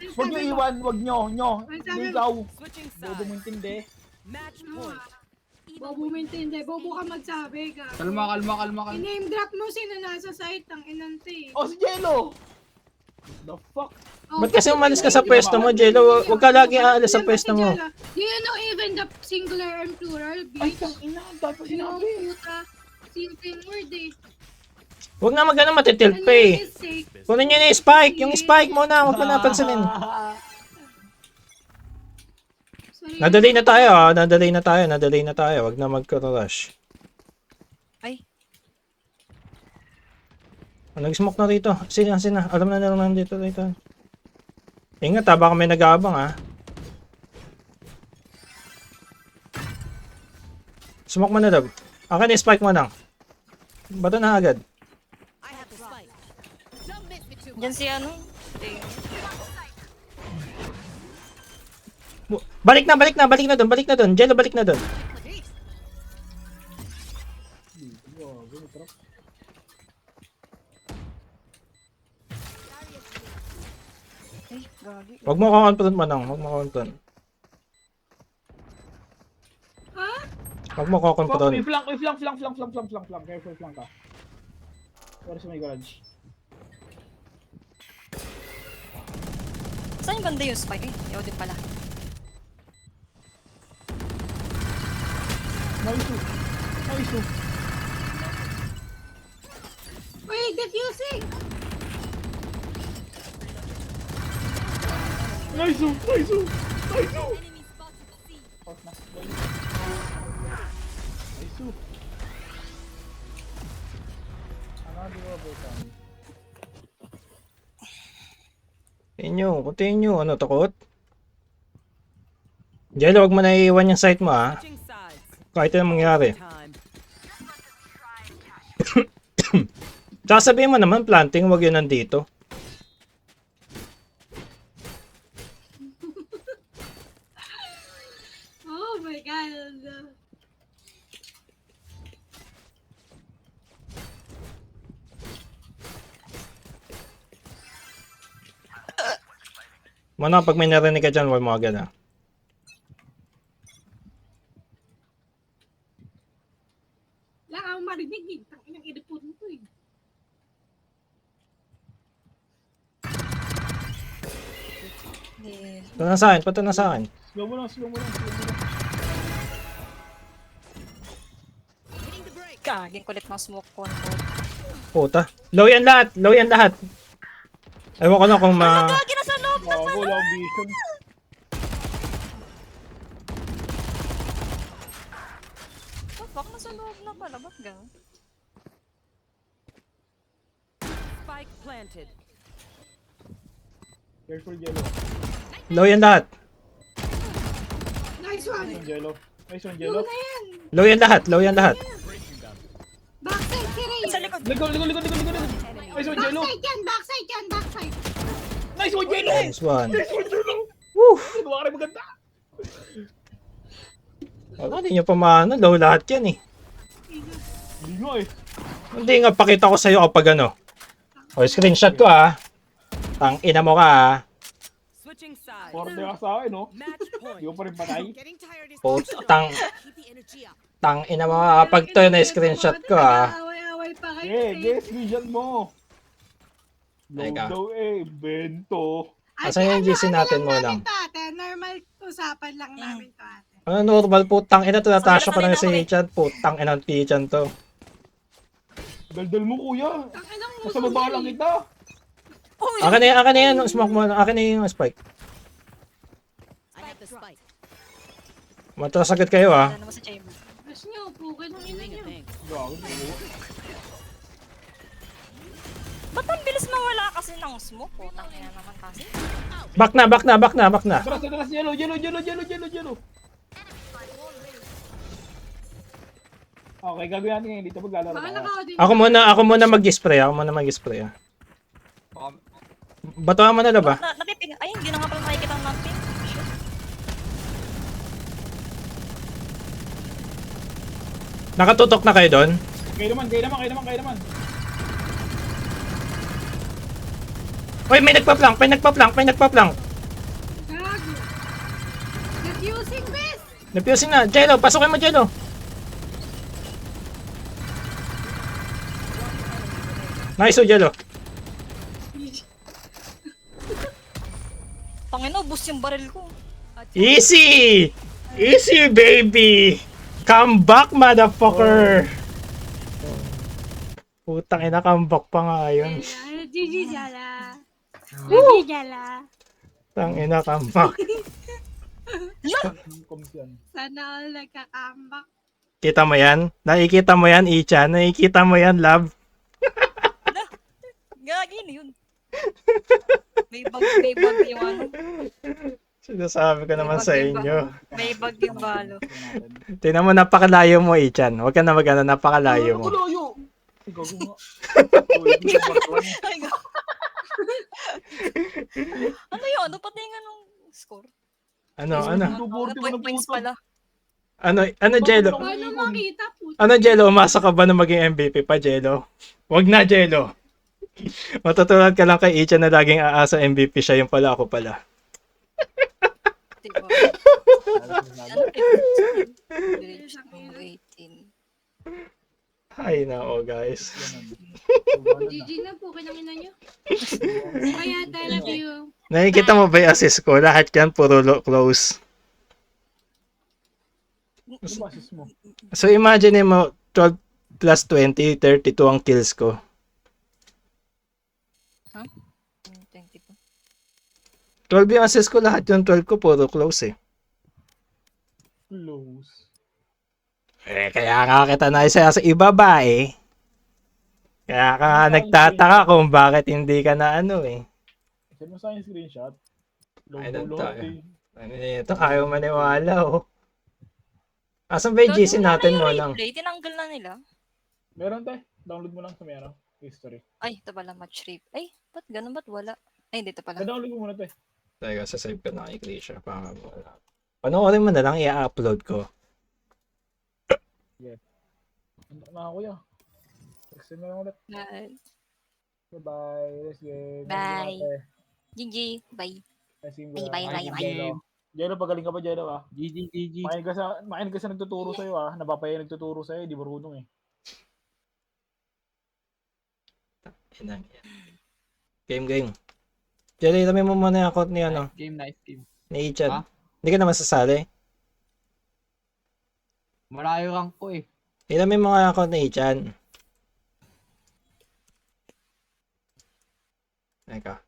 Huwag nyo iwan, huwag nyo. Ano sabi mo? Ikaw. Switching Bobo mo sides. intindi. Match Ah, point. Bobo mo intindi. Bobo ka magsabi ka. Kalma. I-name drop mo sino nasa site ang inante. Oh, si Jello! The fuck? Oh, Ba't kasi umalis ka sa pwesto mo, Jello? Huwag ka lagi aalis sa pwesto mo. Do you know even the singular and plural, Ay, bitch? tang ina. Dapat Yung sinabi. puta. Simple word eh. Huwag na magano matitilp eh. Kunin nyo na yung spike. Yung spike muna, huwag ko napansinin. Nadali na tayo ah. Nadali na tayo. Huwag na magka-rush. Ay. Nag-smoke na rito. Sina. Alam na naman dito. Ingat ha, baka may nag-aabang ha. Smoke mo na daw. Akin i-spike mo lang. Bato na agad. I have the spike. Don't miss me too Diyan much. si ano? Eh, Balik na doon. Jello, balik na doon. Jeez. Ay, gagi. Huwag mo confront mo lang. Huwag mo confront. Ha? Huwag mo Fuck, confront. may flank. Careful flank ka. Para sa may garage. Saan yung banda yung spike? Eh, yaw din pala. Nice. Uy, defusing! Nice. Enemy spotted C. Nice. Ano, di ba, Botan? Continue. Ano, takot? Jello, huwag mo na iiwan yung site mo ha. Switching sides. Kahit anong mangyari. Time. Tsaka sabihin mo naman, planting, huwag yun nandito. Oh my god. Muna, pag may narinig ka dyan, huwag mo agad ha. Wala akong marinig eh. Tanginang inipon ko eh. Eh, Punta na sa akin. Slow mo lang. Hitting the brake. gaging kulit ng smoke control. Puta. Low yan lahat. Ewan ko na kung Gagi na sa loob! Bago lang vision. Oh, fuck, nasa loob na pala. Ba't gano'n? Spike planted. Careful, Jello. Low yan lahat. Nice one! Nice one, Yun Jello. na yan! Low yan lahat. Backside si Ray! Sa likod! Likod. Nice one, Jello. Backside yan! Nice one, Jello. Nice one. Woo! Gawa ka rin maganda. Wala, hindi nyo pa maano. Low lahat yan eh. nga eh. Hindi nga, pakita ko sa'yo kapag ano. O, screenshot ko ah. Tang ina mo ka ah. Switching sides. Order ka sa akin, no? Match Di point. ko pa rin patay. Getting tired is Putang, Keep the energy up. tang ina mo ka kapag to na screenshot ko ah. Nag-aaway-away pa kayo. Eh, guess, vision mo. Load Teka. daw eh, bento. Asan yung GC natin mo lang? Ano lang namin to ate? Normal usapan lang namin to ate. Ano normal, putang ina, tinatasya ko na sa chat. Putang ina, T-chan to. Daldal mo, kuya. Ang inang Nasa baba lang kita. Akin na yan, smoke mo, akin na yung spike. I have the spike. Matras agad kayo ah. Ano naman sa chamber. Gusto nyo, pukay ng ina nyo. Thanks. Gago, gago. Ba't ang bilis mawala kasi ng smoke? Putang ina naman kasi. Back na. Atras, yellow. Okay, gagawin natin ngayon dito. Maglalaro Baka tayo. naka-audio. Ako muna mag-spray ah. Batuhan mo na ba? Napiping. Ay, hindi na nga pala makikita ang natin. Shit. Nakatutok na kayo doon? Kayo naman. Hoy, may nagpa-plank. Gago. Defusing, best! Napusing na. Jello, pasukin mo Jello. Nice o Jello. Pangino, boost yung baril ko. Easy, baby. Come back, motherfucker. Putang ina, comeback pa nga yun. GG Jala. GG Jala. Putang ina, comeback. Sana all nagka-comeback. Kita mo yan? Nakikita mo yan, Icha? Nakikita mo yan, love? Gagi na yun. May bag yung ano. Sinasabi ko naman sa inyo. May bag yung balo. Tingnan mo, napakalayo mo, Ichan. Huwag ka na magana, napakalayo mo. Kuloyo. Gago nga. Ay, go. Ano yun? Ano pati nga nung score? Ano? Points pala. Ano, Jello? Paano makita po? Ano, Jello? Umasa ka ba na maging MVP pa, Jello? Huwag na, Jello. Matutulad ka lang kay Ichan na laging aasa MVP siya, yung pala ako pala. Diba? Ano 18. Ay, nako, guys. GG na po, kinamina nyo. Kaya I love you. Nakikita mo ba yung assist ko? Lahat yan, puro close. So, imagine mo, 12 plus 20, 32 ang kills ko. 20 pa. 12 yung assist ko, lahat yung 12 ko, puro close eh. Close. Kaya nga kita naisa sa ibaba eh. Kaya ka nga nagtataka kung bakit hindi ka na ano eh. Send mo sa akin screenshot. Ay, Logo tayo. eh. Ano ito, ayaw maniwala oh. Asan ba yung GC natin mo lang? Replay, tinanggal na nila. Meron tayo. Download mo lang sa meron. History. Ay, ito pala match rip. Ay, ba't ganun? Ba't wala? Ay, dito pala. Download mo muna tayo. Teka, sasave ko na kay Krisha. Panoorin mo na lang, i-upload ko. Antok na ako kuya. Text mo lang ulit. Bye-bye. Let's game. Bye. GG. Bye. Bye. Jello, pagaling ka pa, Jello ah. GG. Makinig ka sa nagtuturo sa'yo ah. Napapaya nagtuturo sa'yo, di marunong eh. Game. Jello, ilamin mo muna yung account ni ano, Nice game. ni Ichan. Ha? Hindi ka naman sasali. Malayo lang ko eh. Ilamin mo nga yung account ni Ichan. Teka.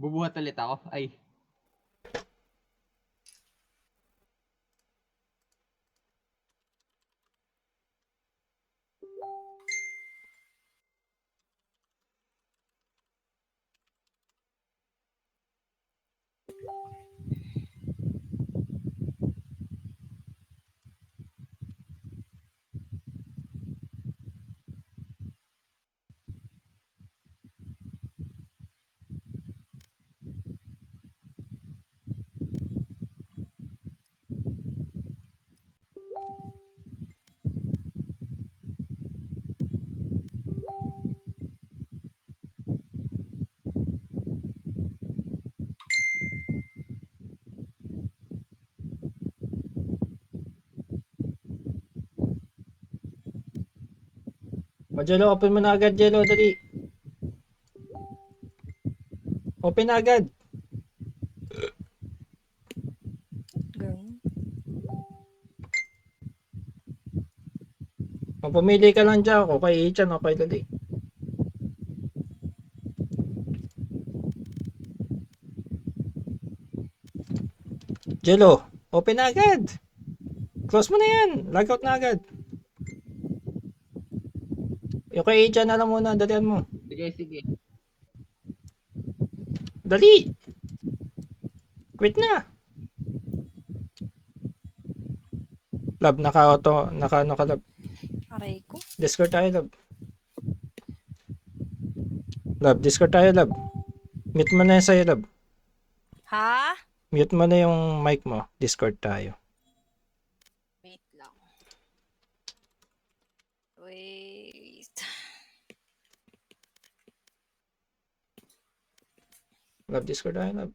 Bubuhat ulit ako. Ay. Jello, open mo na agad, Jello. Dali. Open na agad. Ganun. Pumili ka lang dyan ako kay Ichan o kay Dali. Jello, open na agad. Close mo na yan. Logout na agad. Yung kay Ichan na lang muna. Dalian mo. Sige. Dali! Quit na! Lab, naka-auto, naka-ano ka, Lab. Aray ko. Discord tayo, Lab. Lab, Discord tayo, Lab. Mute mo na yan sa'yo, Lab. Ha? Mute mo na yung mic mo. Discord tayo. Wait lang. Wait. Lab, Discord tayo, Lab.